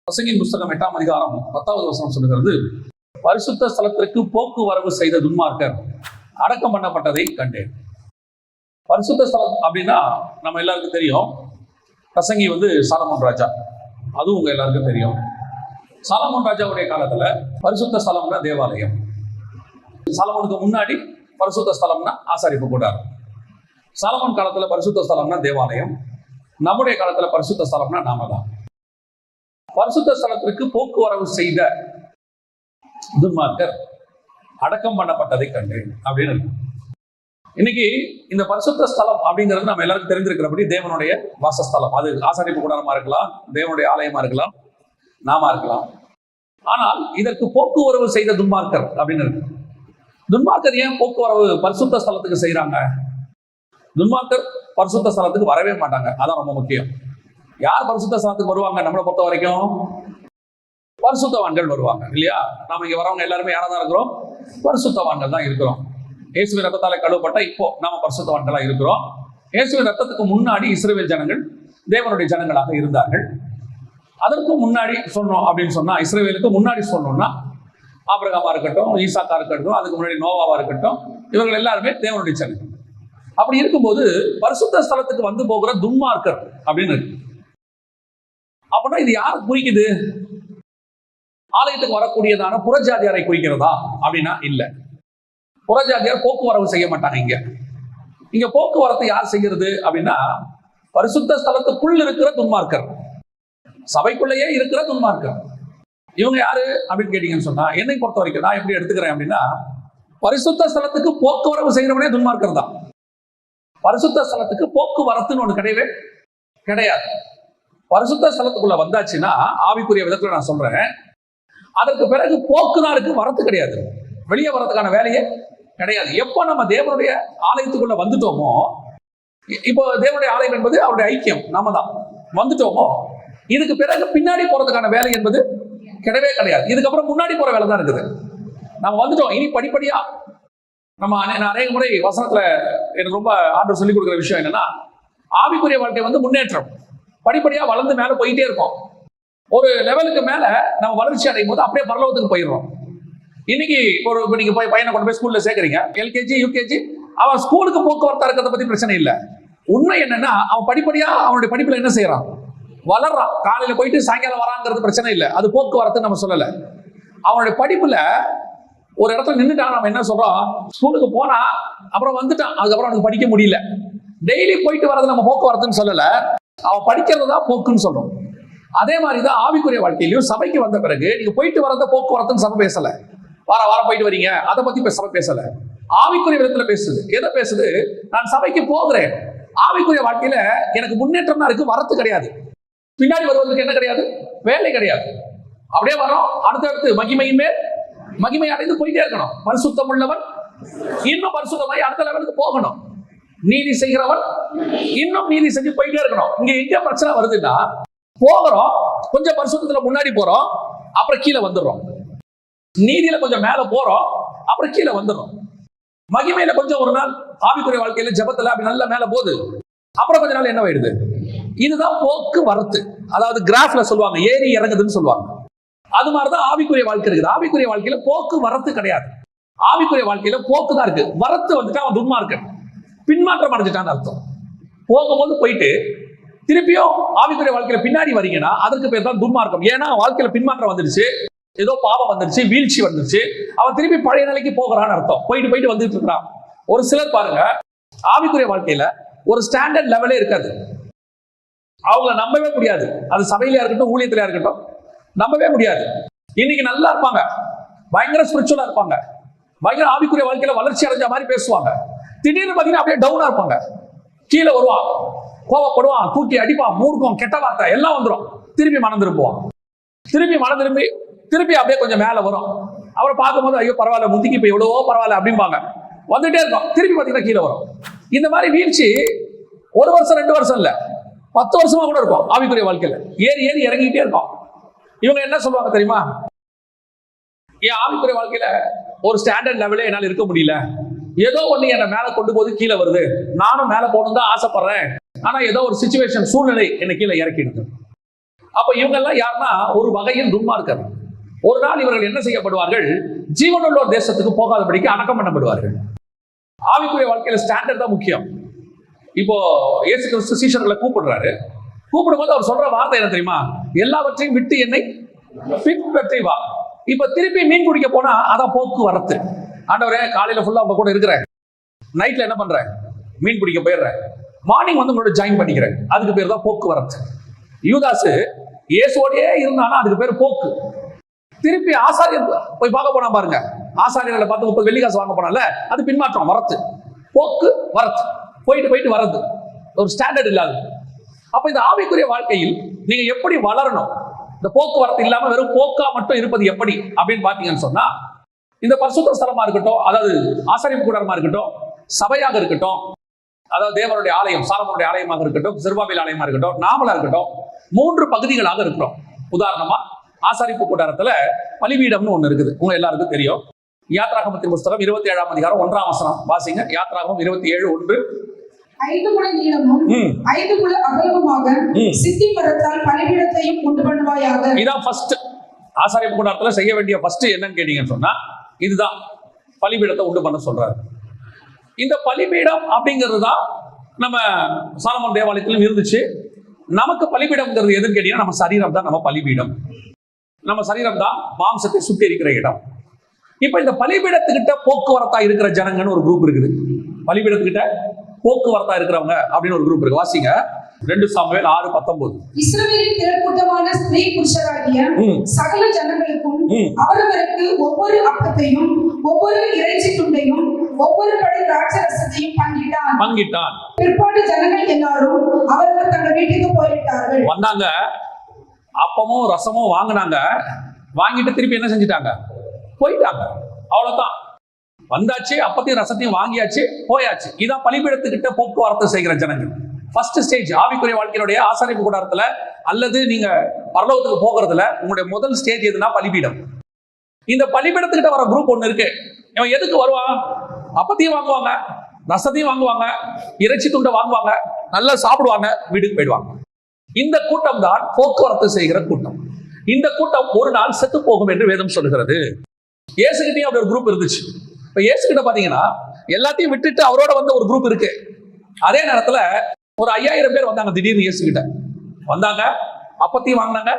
பிரசங்கியின் புஸ்தகம் 8ஆம் அதிகாரம் 10வது வசனம் சொல்லுகிறது, பரிசுத்த ஸ்தலத்திற்கு போக்குவரவு செய்த துன்மார்க்கர் அடக்கம் பண்ணப்பட்டதை கண்டேன். பரிசுத்த ஸ்தலம் அப்படின்னா நம்ம எல்லாருக்கும் தெரியும். பிரசங்கி சாலமோன் ராஜா, அதுவும் உங்க எல்லாருக்கும் தெரியும். சாலமோன் ராஜாவுடைய காலத்துல பரிசுத்த ஸ்தலம்னா தேவாலயம். சாலமோனுக்கு முன்னாடி பரிசுத்த ஸ்தலம்னா ஆசாரிப்பு கூடாரம். சாலமோன் காலத்துல பரிசுத்த ஸ்தலம்னா தேவாலயம். நம்முடைய காலத்துல பரிசுத்த ஸ்தலம்னா நாம தான். பரிசுத்த ஸ்தலத்திற்கு போக்குவரவு செய்த துன்மார்க்கர் அடக்கம் பண்ணப்பட்டதை கண்டேன் அப்படின்னு இருக்கு. இன்னைக்கு இந்த பரிசுத்த ஸ்தலம் அப்படிங்கிறது நம்ம எல்லாருக்கும் தெரிஞ்சிருக்கிறபடி தேவனுடைய வாசஸ்தலம். அது ஆசாரிப்பு கூடாரமா இருக்கலாம், தேவனுடைய ஆலயமா இருக்கலாம், நாம இருக்கலாம். ஆனால் இதற்கு போக்குவரவு செய்த துன்மார்க்கர் அப்படின்னு இருக்கு. துன்மார்க்கர் ஏன் போக்குவரவு பரிசுத்த ஸ்தலத்துக்கு செய்யறாங்க? துன்மார்க்கர் பரிசுத்த ஸ்தலத்துக்கு வரவே மாட்டாங்க. அதான் ரொம்ப முக்கியம். யார் பரிசுத்த ஸ்தலத்துக்கு வருவாங்க? நம்மளை பொறுத்த வரைக்கும் பரிசுத்தவான்கள் வருவாங்க இல்லையா? நாம இங்க வரவங்க எல்லாருமே யாரா தான் இருக்கிறோம்? பரிசுத்தவான்கள் தான் இருக்கிறோம். இயேசுவின் ரத்தத்தால கழுவப்பட்ட இப்போ நாம பரிசுத்தவான்களா இருக்கிறோம். இயேசுவின் ரத்தத்துக்கு முன்னாடி இஸ்ரவேல் ஜனங்கள் தேவனுடைய ஜனங்களாக இருந்தார்கள். அதற்கு முன்னாடி சொன்னோம் அப்படின்னு சொன்னா, இஸ்ரவேலுக்கு முன்னாடி சொன்னோம்னா ஆபிரகாமா இருக்கட்டும், ஈசாக்கா இருக்கட்டும், அதுக்கு முன்னாடி நோவாவா இருக்கட்டும், இவர்கள் எல்லாருமே தேவனுடைய ஜனங்கள். அப்படி இருக்கும்போது பரிசுத்த ஸ்தலத்துக்கு வந்து போகிற துன்மார்க்கர் அப்படின்னு இருக்கு. அப்படின்னா இது யார் குறிக்குது? ஆலயத்துக்கு வரக்கூடியதான புறஜாதியாரை குறிக்கிறதா அப்படின்னா இல்ல. புறஜாதியார் போக்குவரவு செய்ய மாட்டாங்க. இங்க போக்குவரத்து யார் செய்கிறது அப்படின்னா பரிசுத்த ஸ்தலத்துக்குள் இருக்கிற துன்மார்க்கர், சபைக்குள்ளேயே இருக்கிற துன்மார்க்கர். இவங்க யாரு அப்படின்னு கேட்டீங்கன்னு சொன்னா, என்னை பொறுத்த வரைக்கும் நான் எப்படி எடுத்துக்கிறேன் அப்படின்னா, பரிசுத்த ஸ்தலத்துக்கு போக்குவரவு செய்யறவனே துன்மார்க்கர் தான். பரிசுத்த ஸ்தலத்துக்கு போக்குவரத்துன்னு ஒண்ணு கிடையவே கிடையாது. பரிசுத்த ஸ்தலத்துக்குள்ள வந்தாச்சுன்னா ஆவிக்குரிய விதத்துல நான் சொல்றேன், அதற்கு பிறகு போக்குதான் இருக்கு, வரத்து கிடையாது. வெளியே வரதுக்கான வேலையே கிடையாது. எப்போ நம்ம தேவனுடைய ஆலயத்துக்குள்ள வந்துட்டோமோ, இப்போ தேவனுடைய ஆலயம் என்பது அவருடைய ஐக்கியம், நாம தான் வந்துட்டோமோ, இதுக்கு பிறகு பின்னாடி போறதுக்கான வேலை என்பது கிடையவே கிடையாது. இதுக்கப்புறம் முன்னாடி போற வேலை தான் இருக்குது. நம்ம வந்துட்டோம், இனி படிப்படியா நம்ம அநேக முறை வசனத்துல எனக்கு ரொம்ப ஆண்டவர் சொல்லிக் கொடுக்குற விஷயம் என்னன்னா, ஆவிக்குரிய வாழ்க்கை முன்னேற்றம் படிப்படியா வளர்ந்து மேல போயிட்டே இருக்கும். ஒரு லெவலுக்கு மேல நம்ம வளர்ச்சி அடையும் போது அப்படியே பரலோகத்துக்கு போயிடுறோம். இன்னைக்கு நீங்க போய் பையனை கொண்டு போய் ஸ்கூல்ல சேர்க்கறீங்க, எல்கேஜி யூகேஜி, அவன் ஸ்கூலுக்கு போக்குவரத்தா இருக்கிறத பத்தி பிரச்சனை இல்லை. உண்மை என்னன்னா, அவன் படிப்படியா அவனுடைய படிப்புல என்ன செய்யறான்? வளர்றான். காலையில போயிட்டு சாயங்காலம் வராங்கிறது பிரச்சனை இல்லை, அது போக்குவரத்து நம்ம சொல்லல. அவனுடைய படிப்புல ஒரு இடத்துல நின்றுட்டான். நம்ம என்ன சொல்றோம்? ஸ்கூலுக்கு போனா அப்புறம் வந்துட்டான், அதுக்கப்புறம் அவனுக்கு படிக்க முடியல. டெய்லி போயிட்டு வர்றது நம்ம போக்குவரத்துன்னு சொல்லல, அவன் படிக்கிறது தான் போக்குன்னு சொல்றோம். அதே மாதிரிதான் ஆவிக்குரிய வாழ்க்கையிலையும் சபைக்கு வந்த பிறகு நீங்க போயிட்டு வரத போக்குவரத்துன்னு சபை பேசல. வாரம் போயிட்டு வரீங்க அதை பத்தி சபை பேசல. ஆவிக்குரிய விதத்துல பேசுது. எதை பேசுது? நான் சபைக்கு போகிறேன், ஆவிக்குரிய வாழ்க்கையில எனக்கு முன்னேற்றம் தான் இருக்கு, வரத்து கிடையாது. பின்னாடி வருவதற்கு என்ன கிடையாது? வேலை கிடையாது. அப்படியே வரோம், அடுத்தடுத்து மகிமையின் மேல் மகிமை அடைந்து போயிட்டே இருக்கணும். பரிசுத்தம் உள்ளவன் இன்னும் பரிசுத்தமாய் அடுத்த லெவலுக்கு போகணும். நீதி செய்கிறவன் இன்னும் நீதி செஞ்சு போயிட்டே இருக்கணும். இங்க எங்க பிரச்சனை வருதுன்னா, போகிறோம், கொஞ்சம் பரிசுத்தத்துல முன்னாடி போறோம், அப்புறம் கீழே வந்துடுறோம். நீதியில கொஞ்சம் மேல போறோம், அப்புறம் கீழே வந்துடுறோம். மகிமையில கொஞ்சம் ஒரு நாள் ஆவிக்குரிய வாழ்க்கையில ஜெபத்துல அப்படி நல்லா மேல போகுது, அப்புறம் கொஞ்ச நாள் என்ன ஆயிடுது? இதுதான் போக்குவரத்து. அதாவது கிராஃப்ல சொல்லுவாங்க ஏறி இறங்குதுன்னு சொல்லுவாங்க. அது மாதிரிதான் ஆவிக்குரிய வாழ்க்கை இருக்குது. ஆவிக்குரிய வாழ்க்கையில போக்குவரத்து கிடையாது. ஆவிக்குரிய வாழ்க்கையில போக்கு தான் இருக்கு. வரத்து வந்துட்டா அவன் துன்மார்க்கன், பின்மாற்றம் அடைஞ்சிட்டான்னு அர்த்தம். போகும்போது போயிட்டு திருப்பியும் ஆவிக்குரிய வாழ்க்கையில பின்னாடி வரீங்கன்னா அதற்கு பேர் தான் துன்மார்க்கம். ஏன்னா வாழ்க்கையில பின்மாற்றம் வந்துருச்சு, ஏதோ பாவம் வந்துருச்சு, வீழ்ச்சி வந்துருச்சு, அவன் திருப்பி பழைய நிலைக்கு போகிறான்னு அர்த்தம். போயிட்டு வந்துட்டு இருக்கிறான். ஒரு சிலர் பாருங்க, ஆவிக்குரிய வாழ்க்கையில ஒரு ஸ்டாண்டர்ட் லெவலே இருக்காது. அவங்களை நம்பவே முடியாது. அது சபையில இருக்கட்டும், ஊழியத்தில இருக்கட்டும், நம்பவே முடியாது. இன்னைக்கு நல்லா இருப்பாங்க, பயங்கர ஸ்பிரிச்சுவலா இருப்பாங்க, பயங்கர ஆவிக்குரிய வாழ்க்கையில வளர்ச்சி அடைஞ்ச மாதிரி பேசுவாங்க. திடீர்னு பாத்தீங்கன்னா அப்படியே டவுனா இருப்பாங்க. கீழே வருவான், கோவப்படுவான், தூக்கி அடிப்பான், மூர்க்கம், கெட்ட வார்த்தை எல்லாம் வந்துடும். திருப்பி மனம் திரும்புவான், திருப்பி அப்படியே கொஞ்சம் மேல வரும். அவரை பார்க்கும்போது ஐயோ பரவாயில்ல, முந்திக்கு இப்ப எவ்வளவோ பரவாயில்ல அப்படிம்பாங்க. வந்துட்டே இருக்கும், திருப்பி பாத்தீங்கன்னா கீழே வரும். இந்த மாதிரி வீழ்ச்சி 1 வருஷம் 2 வருஷம் இல்ல, 10 வருஷமா கூட இருக்கும். ஆவிக்குரிய வாழ்க்கையில ஏறி இறங்கிட்டே இருக்கும். இவங்க என்ன சொல்லுவாங்க தெரியுமா? என் ஆவிக்குரிய வாழ்க்கையில ஒரு ஸ்டாண்டர்ட் லெவலே என்னால இருக்க முடியல, ஏதோ ஒண்ணு என்ன மேல கொண்டு போது கீழே வருது, நானும் மேல போகணும் தான் ஆசைப்படுறேன், ஆனா ஏதோ ஒரு சிச்சுவேஷன், சூழ்நிலை என்ன கீழே இறக்கிடுது. அப்ப இவங்க எல்லாம் யாருன்னா ஒரு வகையில் துன்மார்க்கர். ஒரு நாள் இவர்கள் என்ன செய்யப்படுவார்கள்? ஜீவனுள்ளோர் தேசத்துக்கு போகாதபடிக்கு அடக்கம் பண்ணப்படுவார்கள். ஆவிக்குரிய வாழ்க்கையில ஸ்டாண்டர்ட் தான் முக்கியம். இப்போ இயேசு கிறிஸ்து சீஷர்களை கூப்பிடுறாரு. கூப்பிடும்போது அவர் சொல்ற வார்த்தை என்ன தெரியுமா? எல்லாவற்றையும் விட்டு என்னை பின்பற்றி வா. இப்ப திருப்பி மீன் பிடிக்க போனா அதான் போக்குவரத்து. ஆண்டவரே, காலையில ஃபுல்லா உங்க கூட இருக்கிறேன், நைட்ல என்ன பண்றேன்? மீன் பிடிக்க போயிடுறேன், மார்னிங் வந்து உங்களோட ஜாயின் பண்ணிக்கிறேன். அதுக்கு பேர் தான் போக்குவரத்து. யூதாசு இயேசுவோடயே இருந்தானா அதுக்கு பேர் போக்கு. திருப்பி ஆசாரியர் போய் பார்க்க போனா பாருங்க, ஆசாரியர்களை பார்த்து 30 வெள்ளிக்காசு வாங்க போனால அது பின்மாற்றம், வரத்து. போக்கு வரத்து, போயிட்டு வரது, ஒரு ஸ்டாண்டர்ட் இல்லாது. அப்ப இந்த ஆவிக்குரிய வாழ்க்கையில் நீங்க எப்படி வளரணும்? இந்த போக்குவரத்து இல்லாம வெறும் போக்கா மட்டும் இருப்பது எப்படி அப்படின்னு பாத்தீங்கன்னு சொன்னா, இந்த பரிசுத்த ஸ்தலமா இருக்கட்டும், அதாவது ஆசாரிப்பு கூடாரமா இருக்கட்டும், சபையாக இருக்கட்டும், அதாவது தேவனுடைய ஆலயம், சாலமோனுடைய ஆலயமாக இருக்கட்டும், செருபாபேல் ஆலயமா இருக்கட்டும், நாமலா இருக்கட்டும், 3 பகுதிகளாக இருக்கிறோம். உதாரணமா ஆசாரிப்பு கூடாரத்துல பலிபீடம்னு ஒண்ணு இருக்குது, உங்க எல்லாருக்கும் தெரியும். யாத்ராகமத்தின் புஸ்தகம் 27ஆம் அதிகாரம் 1ஆம் வசனம் வாசிங்க. யாத்ராகமம் 27:1. 5 முழ நீளமும் 5 முழ அகலமுமாக சித்தி மரத்தால் பலிபீடத்தையும் உண்டு பண்ணுவாயாக. இதான் ஃபர்ஸ்ட் ஆசாரிப்பு கூடாரத்துல செய்ய வேண்டிய ஃபர்ஸ்ட் என்னன்னு கேட்டீங்கன்னு சொன்னா, இதுதான் பலிபீடத்தை உண்டு பண்ண சொல்றாரு. இந்த பலிபீடம் அப்படிங்கிறது தான் நம்ம சாலமோன் தேவாலயத்திலும் இருந்துச்சு. நமக்கு பலிபீடம்ங்கிறது எதுன்னு கேட்டீங்கன்னா, நம்ம சரீரம் தான் நம்ம பலிபீடம். நம்ம சரீரம் தான் மாம்சத்தை சுத்தி இருக்கிற இடம். இப்ப இந்த பலிபீடத்துக்கிட்ட போக்குவரத்தா இருக்கிற ஜனங்கன்னு ஒரு குரூப் இருக்குது. பலிபீடத்துக்கிட்ட போக்குவரத்தா இருக்கிறவங்க அப்படின்னு ஒரு குரூப் இருக்கு. வாசிங்க 2 சாமுவேல் 6:19. இஸ்ரவேலின் திரள்கூட்டமான ஸ்திரீ புருஷராகிய சகல ஜனங்களுக்கும் அவரவருக்கு ஒவ்வொரு அப்பத்தையும் ஒவ்வொரு இறைச்சி துண்டையும் ஒவ்வொரு படி திராட்சரசத்தையும் பங்கிட்டான். பிற்பாடு ஜனங்கள் எல்லாரும் அவர்கள் தங்கள் வீட்டுக்கு போய்விட்டார்கள். வந்தாங்க, அப்பமும் ரசமும் வாங்கினாங்க, வாங்கிட்டு திருப்பி என்ன செஞ்சிட்டாங்க? போயிட்டாங்க. அவ்வளவுதான். வந்தாச்சு, அப்பத்தையும் ரசத்தையும் வாங்கியாச்சு, போயாச்சு. இதான் பலிபீடத்துக்கிட்ட போக்குவரத்து செய்கிற ஜனங்கள். ஃபர்ஸ்ட் ஸ்டேஜ் ஆவிக்குரிய வாழ்க்கையுடைய ஆசாரிப்பு கூடாரத்துல அல்லது நீங்க பரலோகத்துக்கு போகிறதுல உங்களுடைய முதல் ஸ்டேஜ் எதுனா பலிபீடம். இந்த பலிபீடத்துக்கிட்ட வர குரூப் ஒண்ணு இருக்கு. இவன் எதுக்கு வருவான்? அப்பத்தையும் வாங்குவாங்க, ரசத்தையும் வாங்குவாங்க, இறைச்சி துண்டை வாங்குவாங்க, நல்லா சாப்பிடுவாங்க, வீட்டுக்கு போயிடுவாங்க. இந்த கூட்டம் தான் போக்குவரத்து செய்கிற கூட்டம். இந்த கூட்டம் ஒரு நாள் செத்து போகும் என்று வேதம் சொல்லுகிறது. இயேசுகிட்டையும் அப்படி ஒரு குரூப் இருந்துச்சு. இப்ப இயேசுகிட்ட பாத்தீங்கன்னா எல்லாத்தையும் விட்டுட்டு அவரோட வந்த ஒரு குரூப் இருக்கு. அதே நேரத்துல ஒரு 5000 பேர் வந்தாங்க. திடீர்னு இயேசுகிட்ட வந்தாங்க, அப்பத்தையும் வாங்கினாங்க,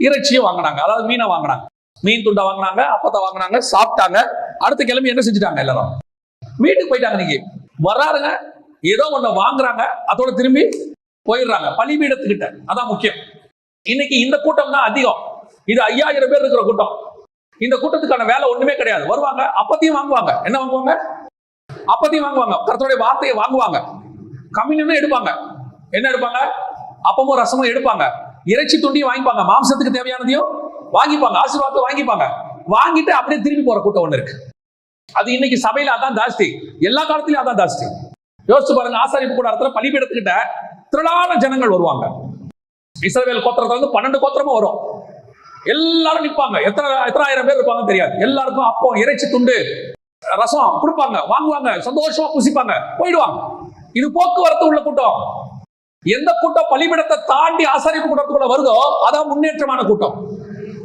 இறைச்சியும் வாங்கினாங்க, அதாவது மீனை வாங்கினாங்க, மீன் துண்டை வாங்கினாங்க, அப்பத்தை வாங்கினாங்க, சாப்பிட்டாங்க. அடுத்த கிளம்பி என்ன செஞ்சுட்டாங்க? எல்லாரும் வீட்டுக்கு போயிட்டாங்க. நீங்க வர்றாருங்க, ஏதோ ஒண்ணு வாங்குறாங்க, அதோட திரும்பி போயிடுறாங்க பலிபீடத்துக்கிட்ட. அதான் முக்கியம். இன்னைக்கு இந்த கூட்டம் தான் அதிகம். இது 5000 பேர் இருக்கிற கூட்டம். இந்த கூட்டத்துக்கான வேலை ஒண்ணுமே கிடையாது. வருவாங்க, அப்பத்தையும் வாங்குவாங்க. என்ன வாங்குவாங்க? அப்பத்தையும் வாங்குவாங்க, கர்த்தருடைய வார்த்தையை வாங்குவாங்க, கம்யூனியனும் எடுப்பாங்க. என்ன எடுப்பாங்க? அப்பமும் ரசமும் எடுப்பாங்க, இறைச்சி துண்டியும் வாங்கிப்பாங்க, மாம்சத்துக்கு தேவையானதையும் வாங்கிப்பாங்க, ஆசீர்வாதத்தை வாங்கிப்பாங்க. வாங்கிட்டு அப்படியே திரும்பி போற கூட்டம் ஒண்ணு இருக்கு. அது இன்னைக்கு சபையில அதான் ஜாஸ்தி, எல்லா காலத்திலயும் அதான் ஜாஸ்தி. யோசிச்சு பாருங்க, ஆசாரிப்பு கூடாரத்துல பலிபீடத்துக்கிட்ட திரளான ஜனங்கள் வருவாங்க. இஸ்ரவேல் கோத்திரத்துல இருந்து 12 கோத்திரமும் வரும். எல்லாரும் நிற்பாங்க. எத்தனை ஆயிரம் பேர் இருப்பாங்கன்னு தெரியாது. எல்லாருக்கும் அப்போ இறைச்சி துண்டு ரசம் கொடுப்பாங்க, வாங்குவாங்க, சந்தோஷமா புசிப்பாங்க, போயிடுவாங்க. இது போக்குவரத்து உள்ள கூட்டம். எந்த கூட்டம் பலிபீடத்தை தாண்டி ஆசாரிப்பு கூட்டத்துக்குள்ள வருதோ அதான் முன்னேற்றமான கூட்டம்.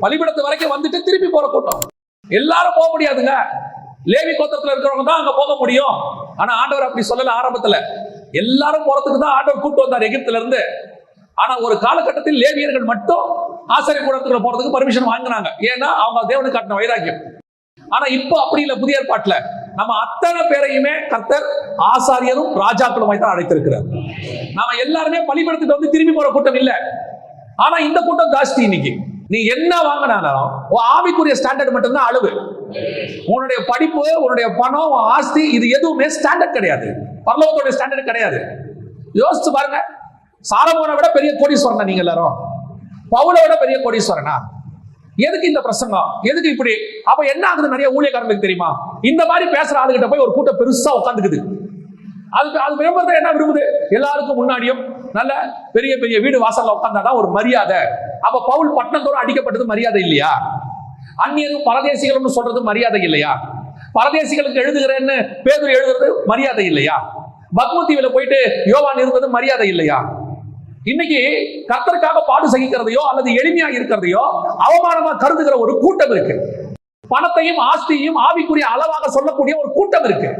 பலிபீடத்து வரைக்கும் வந்துட்டு திருப்பி போற கூட்டம். எல்லாரும் போக முடியாதுங்க. லேவி கோத்திரத்துல இருக்கிறவங்க தான் அங்க போக முடியும். ஆனா ஆண்டவர் அப்படி சொல்லல. ஆரம்பத்துல எல்லாரும் போறதுக்கு தான் ஆண்டவர் கூட்டு வந்தார் எகிப்துல இருந்து. ஆனா ஒரு காலகட்டத்தில் லேவியர்கள் மட்டும் ஆசாரிப்பு கூட்டத்துக்குள்ள போறதுக்கு பர்மிஷன் வாங்கினாங்க. ஏன்னா அவங்க தேவனுக்கு காட்டின வைராக்கியம். ஆனா இப்போ அப்படி இல்லை. புதிய ஏற்பாட்டுல நம்ம அத்தனை பேரையுமே கர்த்தர் ஆசாரியரும் ராஜாக்களுமாய் தான் அழைத்திருக்கிறார். நாம எல்லாருமே பலிபீடத்துக்கு வந்து திரும்பி போற கூட்டம் இல்லை. ஆனா இந்த கூட்டம் ஜாஸ்தி. இன்னைக்கு நீ என்ன வாங்கினாலும் ஆவிக்குரிய ஸ்டாண்டர்ட் மட்டும்தான் அளவு. உன்னுடைய படிப்பு, உன்னுடைய பணம், ஆஸ்தி, இது எதுவுமே ஸ்டாண்டர்ட் கிடையாது. பரலோகத்தோட ஸ்டாண்டர்ட் கிடையாது. யோசிச்சு பாருங்க, சாலமோனை விட பெரிய கோடீஸ்வரனா நீங்க எல்லாரும்? பவுலை விட பெரிய கோடீஸ்வரனா? எதுக்கு இந்த பிரசங்கம்? எதுக்கு இப்படி? அப்ப என்ன ஆகுது? நிறைய ஊழியக்காரங்களுக்கு தெரியுமா, இந்த மாதிரி பேசுற ஆளுகிட்ட போய் ஒரு கூட்டம் பெருசா உட்காந்துக்குது. அது விரும்புறது என்ன விரும்புது? எல்லாருக்கும் முன்னாடியும் நல்ல பெரிய பெரிய வீடு வாசல்ல உட்கார்ந்தாதான் ஒரு மரியாதை. அப்ப பவுல் பட்டணத்தோடு அடிக்கப்பட்டது மரியாதை இல்லையா? அந்நியரும் பரதேசிகளும் சொல்றது மரியாதை இல்லையா? பரதேசிகளுக்கு எழுதுகிறேன்னு பேதுரு எழுதுறது மரியாதை இல்லையா? பத்மதீவுல போயிட்டு யோவான் இருந்தது மரியாதை இல்லையா? இன்னைக்கு கர்த்தருக்காக பாடு சகிக்கிறதையோ அல்லது எளிமையா இருக்கிறதையோ அவமானமா கருதுகிற ஒரு கூட்டம் இருக்கு. பணத்தையும் ஆஸ்தியையும் ஆவிக்குரிய அளவாக சொல்லக்கூடிய ஒரு கூட்டம் இருக்கு.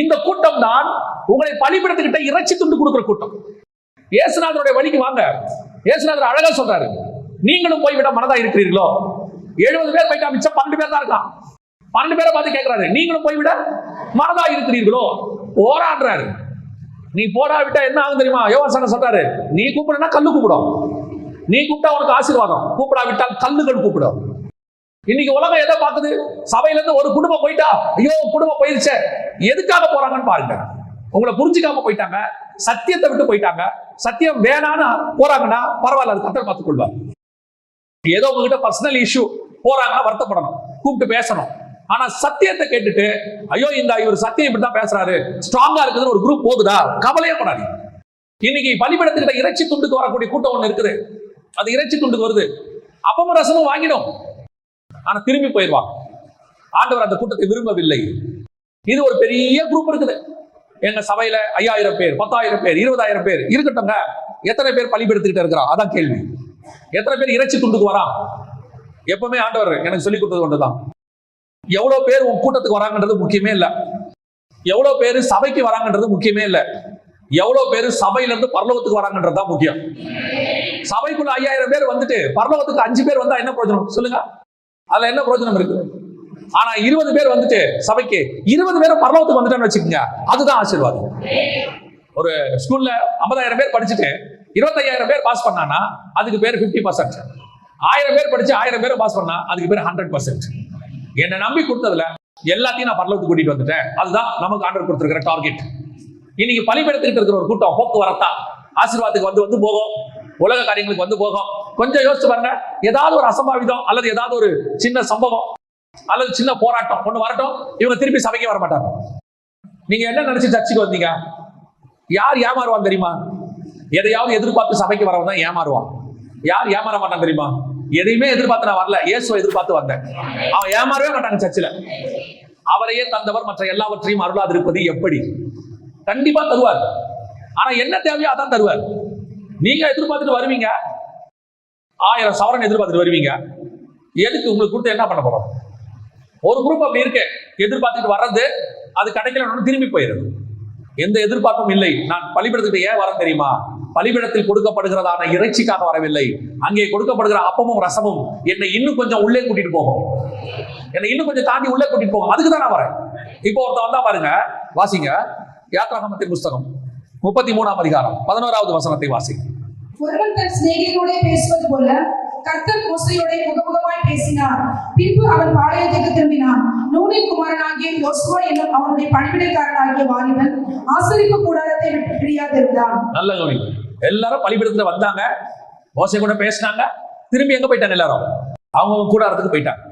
இந்த கூட்டம் தான் உங்களை பலிபீடத்துக்கிட்ட இறைச்சி துண்டு கொடுக்கிற கூட்டம். இயேசுநாதருடைய வழிக்கு வாங்க. இயேசுநாதர் அழகா சொல்றாரு, நீங்களும் போய்விட மனதா இருக்கிறீர்களோ? 70 பேர் போயிட்டா, மிச்சம் 12 பேர் தான் இருக்கான். 12 பேரை பார்த்து கேட்கிறாரு, நீங்களும் போய்விட மனதா இருக்கிறீர்களோ? போராடுறாரு. நீ போடாவிட்டா என்ன ஆகும் தெரியுமா? யோவான் சொல்றாரு, நீ கூப்பிடனா கல்லு கூப்பிடும், நீ கூப்பிட்டா உனக்கு ஆசீர்வாதம், கூப்பிடாவிட்டால் கல்லுகள் கூப்பிடும். இன்னைக்கு உலகம் எதை பார்க்குது? சபையில இருந்து ஒரு குடும்பம் போயிட்டா, ஐயோ குடும்பம் போயிருச்சே, எதுக்காக போறாங்கன்னு பாருங்க. உங்களை புரிஞ்சுக்காம போயிட்டாங்க, சத்தியத்தை விட்டு போயிட்டாங்க. சத்தியம் வேணான்னு போறாங்கன்னா பரவாயில்ல, அது கர்த்தர் பார்த்துக் கொள்வார். ஏதோ உங்ககிட்ட பர்சனல் இஷ்யூ போறாங்கன்னா வருத்தப்படணும், கூப்பிட்டு பேசணும். ஆனா சத்தியத்தை கேட்டுட்டு, ஐயோ இந்த இவர் சத்தியம் இப்படிதான் பேசுறாரு, ஸ்ட்ராங்கா இருக்குது ஒரு குரூப் போகுதா, கவலையே படாது. இன்னைக்கு பலிபீடத்துக்கிட்ட இறைச்சி துண்டுக்கு வரக்கூடிய கூட்டம் ஒண்ணு இருக்குது. அது இறைச்சி துண்டுக்கு வருது, அப்பமும் ரசமும் வாங்கிடும், ஆனா திரும்பி போயிடுவாங்க. ஆண்டவர் அந்த கூட்டத்தை விரும்பவில்லை. இது ஒரு பெரிய குரூப் இருக்குது. எங்க சபையில 5000 பேர், 10,000 பேர், 20,000 பேர் இருக்கட்டும்ங்க. எத்தனை பேர் பலிபீடத்துக்கிட்ட இருக்கிறான்? அதான் கேள்வி. எத்தனை பேர் இறைச்சி துண்டுக்கு வரான்? எப்பவுமே ஆண்டவர் எனக்கு சொல்லி கொடுத்தது ஒன்றுதான், எவ்வளவு பேர் உன் கூட்டத்துக்கு வராங்கன்றது முக்கியமே இல்லை, எவ்வளவு பேர் சபைக்கு வராங்கன்றது முக்கியமே இல்லை, எவ்வளவு பேர் சபையில இருந்து பரலோகத்துக்கு வராங்கன்றது தான் முக்கியம். சபைக்குள்ள 5000 பேர் வந்துட்டு பரலோகத்துக்கு 5 பேர் வந்தா என்ன பிரயோஜனம் சொல்லுங்க? அதுல என்ன பிரயோஜனம் இருக்கு? ஆனா 20 பேர் வந்துட்டு சபைக்கு 20 பேரும் பரலோகத்துக்கு வந்துட்டான்னு வச்சுக்கோங்க, அதுதான் ஆசீர்வாதம். ஒரு ஸ்கூல்ல 50,000 பேர் படிச்சுட்டு 25,000 பேர் பாஸ் பண்ணானா அதுக்கு பேர் 50%. 1000 பேர் படிச்சு 1000 பேரை பாஸ் பண்ணா அதுக்கு பேர் 100%. என்னை நம்பி கொடுத்ததுல எல்லாத்தையும் நான் பரலோகத்துக்கு கூட்டிட்டு வந்துட்டேன். அதுதான் நமக்கு ஆண்டவர் கொடுத்திருக்கிற டார்கெட். இன்னைக்கு பலிபீடத்துக்கிட்ட இருக்கிற ஒரு கூட்டம் போக்குவரத்தா ஆசீர்வாதத்துக்கு வந்து போகும், உலக காரியங்களுக்கு வந்து போகும். கொஞ்சம் யோசிச்சு பாருங்க, ஏதாவது ஒரு அசம்பாவிதம் அல்லது ஏதாவது ஒரு சின்ன சம்பவம் அல்லது சின்ன போராட்டம் ஒண்ணு வரட்டும், இவங்க திருப்பி சபைக்கே வர மாட்டாங்க. நீங்க என்ன நினைச்சு சர்ச்சுக்கு வந்தீங்க? யார் ஏமாறுவான் தெரியுமா? எதையாவது எதிர்பார்த்து சபைக்கு வரவன் தான் ஏமாறுவான். யார் ஏமாற மாட்டான் தெரியுமா? எதையுமே எதிர்பார்த்து நான் வரல, இயேசுவை எதிர்பார்த்து வந்தேன். அவன் ஏமாறவே மாட்டாங்க சர்ச்சில். அவரையே தந்தவர் மற்ற எல்லாவற்றையும் அருளாதிருப்பது எப்படி? கண்டிப்பா தருவார். ஆனா என்ன தேவையோ அதான் தருவார். நீங்க எதிர்பார்த்துட்டு வருவீங்க, 1000 சவரன் எதிர்பார்த்துட்டு வருவீங்க. எதுக்கு? உங்களுக்கு கொடுத்து என்ன பண்ண போறோம்? ஒரு குரூப் அப்படி இருக்கு, எதிர்பார்த்துட்டு வர்றது, அது கிடைக்கலன்னு திரும்பி போயிருது. எந்த எதிர்பார்ப்பும் இல்லை. நான் பலிபீடத்துக்கு ஏன் வரேன் தெரியுமா? பலிபீடத்தில் கொடுக்கப்படுகிறதான இறைச்சிக்காக வரவில்லை. அங்கே கொடுக்கப்படுகிற அப்பமும் ரசமும் என்னை இன்னும் கொஞ்சம் உள்ளே கூட்டிட்டு போகும், என்னை இன்னும் கொஞ்சம் தாண்டி உள்ளே கூட்டிட்டு போகும். அதுக்கு தான் நான் வரேன். இப்போ ஒருத்தன் வந்தா பாருங்க, வாசிங்க யாத்ராகமத்தின் புஸ்தகம் 33ஆம் அதிகாரம் 11வது வசனத்தை வாசிங்க. ஒருவன் தன் சிநேகிதனோட பேசுவது போல கர்த்தர் மோசேயோட முகமுகமாய் பேசினார். பின்பு அவன் பாளையத்துக்கு திரும்பினான். நூனின் குமாரனாகிய யோசுவா என்னும் அவனுடைய பணிவிடைக்காரனாகிய வாலிபன் ஆசரிப்பு கூடாரத்தை விட்டு பிரியாதிருந்தான். நல்ல கவனி. எல்லாரும் பலிபீடத்துல வந்தாங்க, மோசே கூட பேசினாங்க, திரும்பி எங்க போயிட்டாங்க? எல்லாரும் அவங்க கூடாரத்துக்கு போயிட்டாங்க.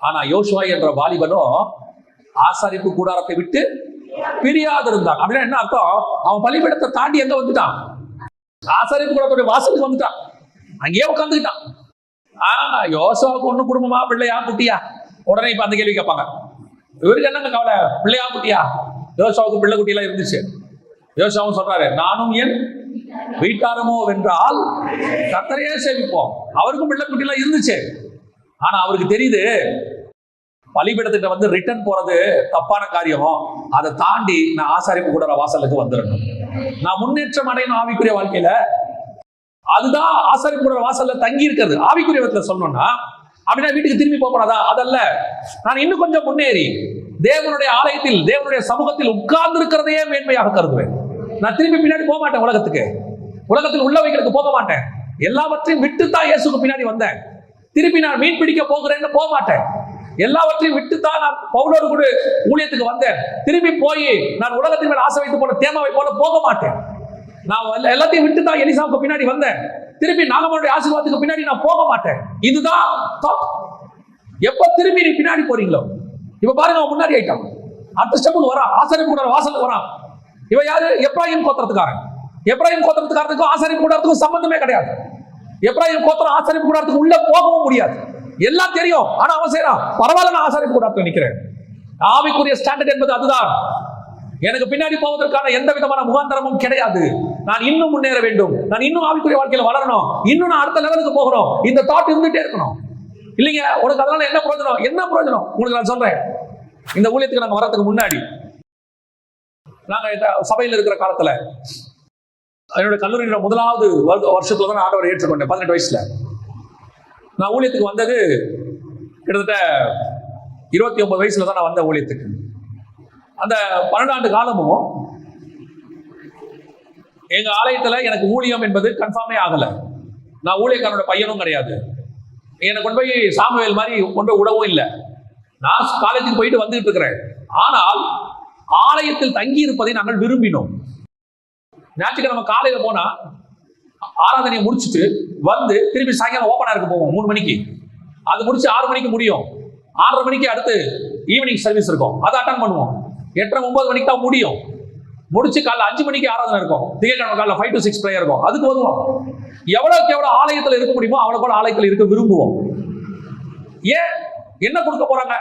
ஆனா யோசுவா என்ற வாலிபனும் ஆசரிப்பு கூடாரத்தை விட்டு பிரியாதிருந்தான். அப்படின்னா என்ன அர்த்தம்? அவன் பலிபீடத்தை தாண்டி எங்க வந்துட்டான்? ஆசரிப்பு கூடாரத்துடைய வாசலுக்கு வந்துட்டான், அங்கேயே உட்காந்துக்கிட்டான். யோசுவாவுக்கு ஒண்ணு குடும்பமா, பிள்ளையா குட்டியா? உடனே இப்ப அந்த கேள்வி கேட்பாங்க, இவருக்கு என்னங்க கவலை, பிள்ளையா குட்டியா? யோசுவாவுக்கு பிள்ளை குட்டியெல்லாம் இருந்துச்சு. யோசுவாவும் சொல்றாரு, நானும் என் வீட்டாரமோ வென்றால் கர்த்தரையே சேவிப்போம். அவருக்கும் பிள்ளை குட்டியெல்லாம் இருந்துச்சு. ஆனா அவருக்கு தெரியுது, பலிபீடத்திட்ட வந்து ரிட்டர்ன் போறது தப்பான காரியம். அதை தாண்டி நான் ஆசாரிப்பு கூடார வாசலுக்கு வந்துடணும், நான் முன்னேற்றம் அடையணும் ஆவிக்குரிய வாழ்க்கையில. அதுதான் ஆசாரிப்பு கூடார வாசல்ல தங்கி இருக்கிறது. ஆவிக்குரிய விதத்துல சொல்லணும்னா அப்படின்னா வீட்டுக்கு திரும்பி போகக்கூடாதா? அதல்ல, நான் இன்னும் கொஞ்சம் முன்னேறி தேவனுடைய ஆலயத்தில் தேவனுடைய சமூகத்தில் உட்கார்ந்து இருக்கிறதையே மேன்மையாக கருதுவேன். நான் திரும்பி பின்னாடி போக மாட்டேன், உலகத்துக்கு, உலகத்தில் உள்ளவைகளுக்கு போக மாட்டேன். எல்லாவற்றையும் விட்டுத்தான் இயேசுக்கு பின்னாடி வந்தேன். திருப்பி நான் மீன் பிடிக்க போகிறேன்னு போக மாட்டேன். எல்லாவற்றையும் விட்டுத்தான் நான் பவுலோடு கூட ஊழியத்துக்கு வந்தேன். திரும்பி போய் நான் உலகத்தின் மேல் ஆசை வைத்து போன தேமாவை போல போக மாட்டேன். நான் எல்லாத்தையும் விட்டுத்தான் எலிசாவுக்கு பின்னாடி வந்தேன். திருப்பி நாகமனுடைய ஆசீர்வாதத்துக்கு பின்னாடி நான் போக மாட்டேன். இதுதான் எப்ப திரும்பி நீ பின்னாடி போறீங்களோ, இப்ப பாருங்க அவன் முன்னாடி ஆயிட்டான், அடுத்த ஸ்டெப்புக்கு வரான், ஆசாரிப்பு கூடார வாசலுக்கு வரான். இவ யாரு? எப்ராஹிம் கோத்திரத்துக்காரன். எப்ராஹிம் கோத்திரத்துக்காரத்துக்கும் ஆசாரிப்பு கூடாரத்துக்கும் சம்பந்தமே கிடையாது. எப்ராஹிம் கோத்திரம் ஆசாரிப்பு கூடாரத்துக்கு உள்ள போகவும் முடியாது. எல்லாம் தெரியும், ஆனா அவன் செய்யறான், பரவாயில்ல நான் ஆசாரிப்பு கூடாரத்துல நிக்கிறேன். ஆவிக்குரிய ஸ்டாண்டர்ட் என்பது அதுதான். எனக்கு பின்னாடி போவதற்கான எந்த விதமான முகாந்தரமும் கிடையாது. நான் இன்னும் முன்னேற வேண்டும், நான் இன்னும் ஆவிக்குரிய வாழ்க்கையில வளரணும், இன்னும் நான் அடுத்த லெவலுக்கு போகணும், இந்த தாட் இருந்துட்டே இருக்கணும். இல்லைங்க, உனக்கு அதனால என்ன பிரயோஜனம்? என்ன பிரயோஜனம் உங்களுக்கு நான் சொல்றேன். இந்த ஊழியத்துக்கு நாங்க வரதுக்கு முன்னாடி, நாங்க சபையில் இருக்கிற காலத்துல, என்னோட கல்லூரியோட முதலாவது வருஷத்துல தான் ஆண்டவரை ஏற்றுக்கொண்டேன். 18 வயசுல நான் ஊழியத்துக்கு வந்தது. கிட்டத்தட்ட 29 வயசுல தான் நான் வந்த ஊழியத்துக்கு. அந்த 12 ஆண்டு காலமும் எங்க ஆலயத்துல எனக்கு ஊழியம் என்பது கன்ஃபார்மே ஆகல. நான் ஊழியக்காரனோட பையனும் கிடையாது. என்னை கொண்டு போய் சாமுவேல் மாதிரி கொண்டு போய் விடவும் இல்லை. நான் காலேஜுக்கு போயிட்டு வந்துட்டு இருக்கிறேன். ஆனால் ஆலயத்தில் தங்கி இருப்பதை நாங்கள் விரும்பினோம். ஞாயிற்றுக்கிழமை காலையில போனா ஆராதனையை முடிச்சுட்டு வந்து திருப்பி சாயங்காலம் ஓப்பனா இருக்க போவோம் 3 மணிக்கு. அது முடிச்சு 6 மணிக்கு முடியும். 6:30 மணிக்கு அடுத்து ஈவினிங் சர்வீஸ் இருக்கும், அதை அட்டன் பண்ணுவோம். 8:30-9 மணிக்கு தான் முடியும். முடிச்சு காலைல 5 மணிக்கு ஆராதனை இருக்கும். திங்கட்கிழமை காலைல 5 to 6 பிரேயர் இருக்கும். அதுக்கு வருவோம். எவ்வளவுக்கு எவ்வளவு ஆலயத்தில் இருக்க முடியுமோ அவ்வளவு ஆலயத்தில் இருக்க விரும்புவோம். ஏன்? என்ன கொடுக்க போறாங்க?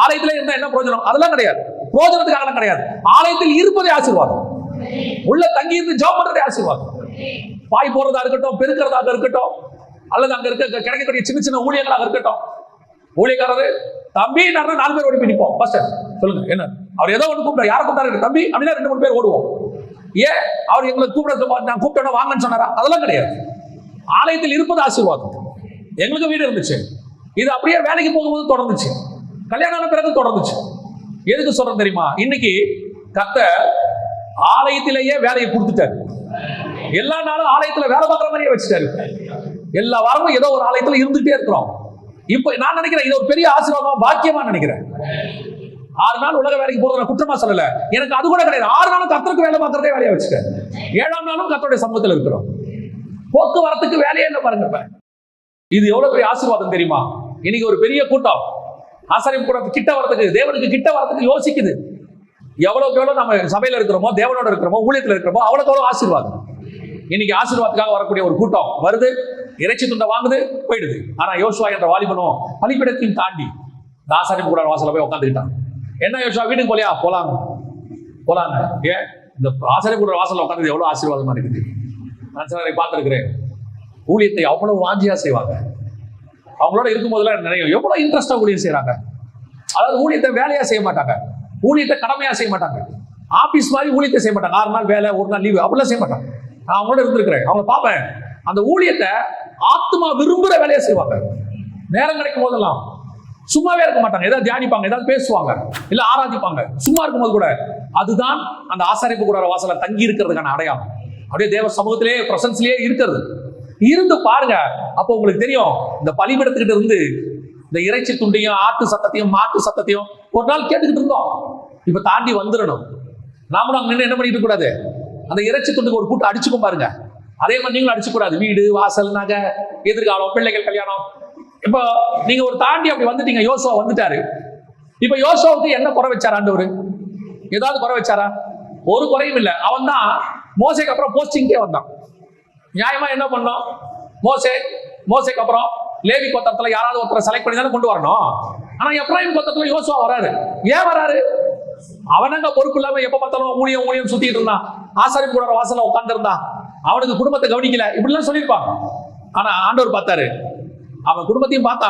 ஆலயத்துல இருந்தா என்ன பிரயோஜனம்? அதெல்லாம் கிடையாது. பிரயோஜனத்துக்காக கிடையாது. ஆலயத்தில் இருப்பதே ஆசீர்வாதம். உள்ள தங்கி இருந்து ஜாப் பண்றதே ஆசீர்வாதம். பாய் போறதா இருக்கட்டும், பெருக்கிறதாக இருக்கட்டும், அல்லது அங்க இருக்க கிடைக்கக்கூடிய சின்ன சின்ன ஊழியர்களாக இருக்கட்டும். ஊழியக்காரரு தம்பி 4 பேர் ஓடி பிடிப்போம். பாஸ்டர் சொல்லுங்க என்ன? அவர் ஏதோ ஒன்று கூப்பிட்டார். யாரை கூப்பிட்டாரு? தம்பி அப்படின்னா 2-3 பேர் ஓடுவோம். ஏன்? அவர் எங்களை நான் கூப்பிட்டோம் வாங்கன்னு சொன்னாரா? அதெல்லாம் கிடையாது. ஆலயத்தில் இருப்பது ஆசீர்வாதம். எங்களுக்கு வீடு இருந்துச்சு. இது அப்படியே வேலைக்கு போகும்போது தொடர்ந்துச்சு. கல்யாணம் ஆன பிறகு தொடர்ந்துச்சு. எதுக்கு சொல்றேன் தெரியுமா? இன்னைக்கு கர்த்தர் ஆலயத்திலேயே வேலையை கொடுத்துட்டாரு. எல்லா நாளும் ஆலயத்துல வேலை பார்க்குற மாதிரியே வச்சுட்டாரு. எல்லா வாரமும் ஏதோ ஒரு ஆலயத்துல இருந்துகிட்டே இருக்கிறோம். இப்ப நான் நினைக்கிறேன் இது ஒரு பெரிய ஆசீர்வாதமா, பாக்கியமா நினைக்கிறேன். 6 நாள் உலக வேலைக்கு போறது நான் குற்றமா சொல்லல. எனக்கு அது கூட கிடையாது. 6 நாளும் கர்த்தருக்கு வேலை பார்க்கறதே வேலையா வச்சுட்டேன். 7ஆம் நாளும் கர்த்தருடைய சமூகத்தில் இருக்கிறோம். போக்குவரத்துக்கு வேலையே இல்லை பாருங்க. இப்ப இது எவ்வளவு பெரிய ஆசீர்வாதம் தெரியுமா? இன்னைக்கு ஒரு பெரிய கூட்டம் ஆசாரியம் கூட்டத்துக்கு கிட்ட வரதுக்கு, தேவனுக்கு கிட்ட வரதுக்கு யோசிக்குது. எவ்வளவுக்கு எவ்வளவு நம்ம சபையில இருக்கிறோமோ, தேவனோட இருக்கிறோமோ, ஊழியத்தில் இருக்கிறோமோ அவ்வளவுக்கு எவ்வளவு ஆசீர்வாதம். இன்னைக்கு ஆசீர்வாதத்துக்காக வரக்கூடிய ஒரு கூட்டம் வருது, இறைச்சி துண்டை வாங்குது, போயிடுது. ஆனா யோசுவா என்ற வாலிபனும் பலிபீடத்தையும் தாண்டி ஆசாரியம் கூட வாசல போய் உட்காந்துக்கிட்டான். என்ன யோசுவா வீட்டுக்கு போலியா? போலாங்க. ஏன்? இந்த ஆசாரியம் கூட வாசல்ல உட்காந்து எவ்வளவு ஆசீர்வாதமா இருக்குது. நான் சிலரை பார்த்திருக்கிறேன். ஊழியத்தை அவ்வளவு வாஞ்சியா செய்வாங்க. அவங்களோட இருக்கும் போதெல்லாம் நிறைய எவ்வளவு இன்ட்ரெஸ்டா ஊழியம் செய்யறாங்க. அதாவது ஊழியத்தை வேலையா செய்ய மாட்டாங்க, ஊழியத்தை கடமையா செய்ய மாட்டாங்க. ஆபீஸ் மாதிரி ஊழியத்தை செய்ய மாட்டாங்க. 6 நாள் வேலை, 1 நாள் லீவு அப்படிலாம் செய்ய மாட்டாங்க. நான் அவங்களோட இருந்திருக்கிறேன். அவங்க பார்ப்பேன். அந்த ஊழியத்தை ஆத்மா விரும்புற வேலையா செய்வாங்க. நேரம் கிடைக்கும் போதெல்லாம் சும்மாவே இருக்க மாட்டாங்க. ஏதாவது தியானிப்பாங்க, ஏதாவது பேசுவாங்க, இல்ல ஆராதிப்பாங்க. சும்மா இருக்கும்போது கூட அதுதான் அந்த ஆசாரிப்பு கூட வாசல தங்கி இருக்கிறதுக்கான அடையாளம். அப்படியே தேவ சமூகத்திலேயே பிரசன்ஸ்லயே இருக்கிறது. இருந்து பாருங்க, அப்போ உங்களுக்கு தெரியும். இந்த பலிபீடத்துக்கிட்ட இருந்து இந்த இறைச்சி துண்டையும், ஆட்டு சத்தத்தையும், மாட்டு சத்தத்தையும் ஒரு நாள் கேட்டுக்கிட்டு இருந்தோம். இப்ப தாண்டி வந்துடணும். நாமளும் அங்க நின்று என்ன பண்ணிட்டு கூடாது? அந்த இறைச்சி துண்டுக்கு ஒரு கூட்டம் அடிச்சுக்கும் பாருங்க. அதே மாதிரி நீங்களும் அடிச்சுக்கூடாது. வீடு, வாசல், நகை, எதிர்காலம், பிள்ளைகள், கல்யாணம். இப்போ நீங்க ஒரு தாண்டி அப்படி வந்துட்டீங்க. யோசுவா வந்துட்டாரு. இப்ப யோசுவாவுக்கு என்ன குறை வச்சாரா ஆண்டவர்? ஏதாவது குறை வச்சாரா? ஒரு குறையும் இல்லை. அவன் தான் மோசேக்கு அப்புறம் போஸ்டிங்கே வந்தான். நியாயமா என்ன பண்ணோம்? மோசேக்கு அப்புறம் லேவி கோத்திரத்துல யாராவது ஒருத்தரை செலக்ட் பண்ணி தானே கொண்டு வரணும். ஆனா எப்ராயிம் கோத்திரத்துல யோசுவா வராரு. ஏன் வராரு? அவனங்க பொறுப்பு இல்லாம எப்ப பார்த்தாலும் ஊழியம் சுத்திட்டு இருந்தான். ஆசாரிப்பு கூட வாசல்ல உட்கார்ந்து இருந்தான். அவனுக்கு குடும்பத்தை கவனிக்கல, இப்படி எல்லாம் சொல்லியிருப்பாங்க. ஆனா ஆண்டவர் பார்த்தாரு. அவன் குடும்பத்தையும் பார்த்தா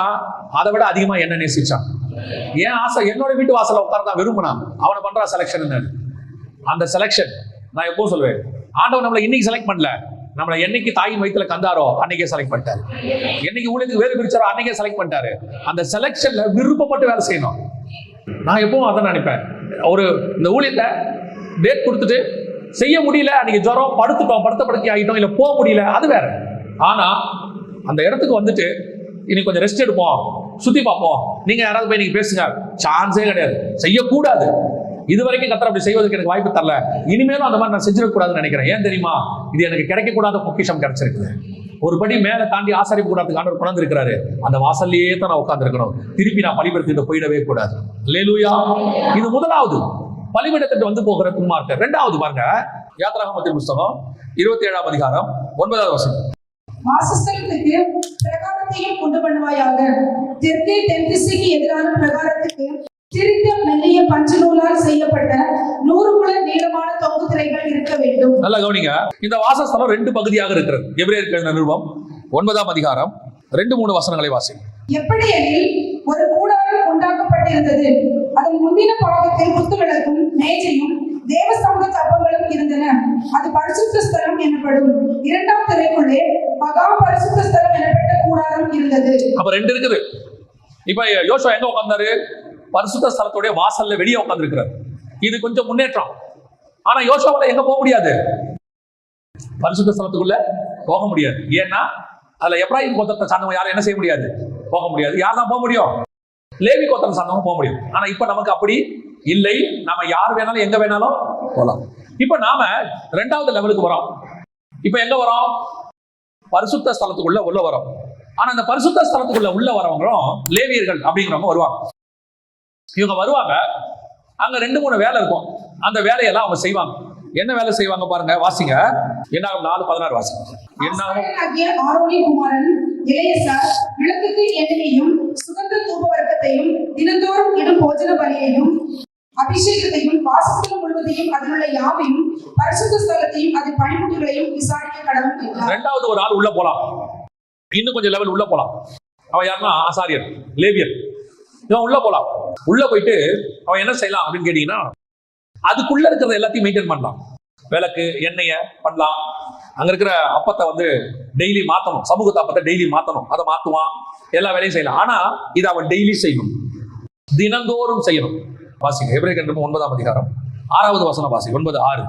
அதை விட அதிகமா என்ன நேசிச்சான். ஏன் ஆசை என்னோட வீட்டு வாசல்ல உட்கார்ந்தான் விரும்பினான். அவனை பண்ற செலக்ஷன் என்ன? அந்த செலக்ஷன் நான் எப்பவும் சொல்லுவேன், ஆண்டவர் நம்மளை இன்னைக்கு செலக்ட் பண்ணல. நம்மளை என்னைக்கு தாயின் வயிற்றுல கந்தாரோ அன்னைக்கே செலக்ட் பண்ணிட்டாரு. என்னைக்கு ஊழியத்துக்கு வேறு பிரிச்சாரோ அன்னைக்கே செலக்ட் பண்ணிட்டாரு. அந்த செலக்ஷன்ல விருப்பப்பட்டு வேலை செய்யணும். நான் எப்பவும் அதான் நினைப்பேன். இந்த ஊழியத்தை டேட் கொடுத்துட்டு செய்ய முடியல, அன்னைக்கு ஜுரம், படுத்த படுக்கை ஆகிட்டோம், இல்ல போக முடியல, அது வேற. ஆனா அந்த இடத்துக்கு வந்துட்டு இன்னைக்கு கொஞ்சம் ரெஸ்ட் எடுப்போம், சுத்தி பார்ப்போம், நீங்க யாராவது போய் நீங்க பேசுங்க, சான்ஸே கிடையாது. செய்யக்கூடாது. இதுவரைக்கும் கர்த்தர் அப்படி செய்வதற்கு எனக்கு வாய்ப்பு தரல. இனிமேலும் அந்த மாதிரி நான் செஞ்சிடக்கூடாதுன்னு நினைக்கிறேன். ஏன் தெரியுமா? இது எனக்கு கிடைக்கக்கூடாத பொக்கிஷம் கிடைச்சிருக்குது. ஒரு படி மேல தாண்டி ஆசாரிப்பு கூடாதுக்கு ஆண்டவர் கொண்டு இருக்கிறாரு. அந்த வாசல்லையே தான் நான் உட்கார்ந்து இருக்கணும். திருப்பி நான் பலிபீடத்திற்கு போயிடவே கூடாது. அல்லேலூயா. இது முதலாவது பலிபீடத்திற்கு வந்து போகிற துன்மார்க்கர். 2வது பாருங்க, யாத்திராகமத்தின் புஸ்தகம் 27ஆம் அதிகாரம் 9வது வசனம். வாசஸ்தலத்துக்கு பிரகாரத்தையும் கொண்டு பண்ணுவாயாக. தெற்கே தென் திசைக்கு எதிரான பிரகாரத்துக்கு திரித்த மெல்லிய பஞ்சு நூலால் செய்யப்பட்ட 100 முழ நீளமான தொங்கு திரைகள் இருக்க வேண்டும். நல்லா கவனிங்க. இந்த வாசஸ்தலம் 2 பகுதியாக இருக்கிறது. எபிரேயருக்கு எழுதின நிருபம் 9ஆம் அதிகாரம் 2-3 வசனங்களை வாசி. எப்படி எனில் ஒரு கூடாரம் உண்டாக்கப்பட்டிருந்தது. அதன் முந்தின பாகத்தில் குத்துவிளக்கும் மேஜையும் தேவ சமூக தப்பங்களும் இருந்தன. அது பரிசுத்த ஸ்தலம் எனப்படும். 2ஆம் திரைக்குள்ளே மகா பரிசுத்த ஸ்தலம் எனப்பட்ட கூடாரம் இருந்தது. அப்ப 2 இருக்குது. இப்ப யோசுவா எங்க உட்கார்ந்தாரு? பரிசுத்த ஸ்தலத்துடைய வாசல்ல வெளியே உட்கார்ந்து இருக்கிறார். இது கொஞ்சம் முன்னேற்றம். ஆனா யோசுவாவால எங்க போக முடியாது? பரிசுத்த ஸ்தலத்துக்குள்ள போக முடியாது. ஏன்னா அதுல எப்ராயிம் கோத்திரத்தை சார்ந்தவங்க யாரும் என்ன செய்ய முடியாது? போக முடியாது. யார் தான் போக முடியும்? லேவி கோத்திரம் சார்ந்தவங்க போக முடியும். ஆனா இப்ப நமக்கு அப்படி இல்லை. நாம யார் வேணாலும் எங்க வேணாலும் போலாம். இப்ப நாம 2வது லெவலுக்கு வரோம். இப்ப எங்க வரோம்? பரிசுத்த ஸ்தலத்துக்குள்ள உள்ள வரோம். ஆனா அந்த பரிசுத்த ஸ்தலத்துக்குள்ள உள்ள வரவங்களும் லேவியர்கள் அப்படிங்கிறவங்க வருவாங்க. இவங்க வருவாங்க. அங்க 2-3 வேலை இருக்கும். அந்த வேலையெல்லாம் அவங்க செய்வாங்க. என்ன வேலை செய்வாங்க பாருங்க, வாசிங்க. என்னாகும் 4:16 வாசிங்க. என்னாகும் ஆரோனின் குமாரன் எலெயாசார் விளக்குக்கு எண்ணெயையும் சுகந்த தூப வர்க்கத்தையும் தினந்தோறும் இடும் போஜன பலியையும் அபிஷேகத்தையும் வாசஸ்தலம் முழுவதையும் அதிலுள்ள யாவையும் பரிசுத்த ஸ்தலத்தையும் அது பணிமுட்டுகளையும் விசாரிக்க கடவுள் என்றார். 2வது ஒரு ஆள் உள்ள போலாம். இன்னும் கொஞ்சம் லெவல் உள்ள போலாம். அவன் யாருன்னா ஆசாரியர், லேவியர். இவன் உள்ள போலாம். உள்ள போயிட்டு அவன் என்ன செய்யலாம் அப்படின்னு கேட்டீங்கன்னா, அதுக்குள்ள இருக்கிறத எல்லாத்தையும் மெயின்டைன் பண்ணலாம். விளக்கு எண்ணெயை பண்ணலாம். அங்க இருக்கிற அப்பத்தை டெய்லி மாத்தணும். சமூகத்தை அப்பத்தை டெய்லி மாத்தணும். அதை மாத்துவான். எல்லா வேலையும் செய்யலாம். ஆனா இது அவன் டெய்லி செய்யணும், தினந்தோறும் செய்யணும். வாசிங்க எபிரேயர் 9ஆம் அதிகாரம் 6வது வசனம் வாசி. 9:6.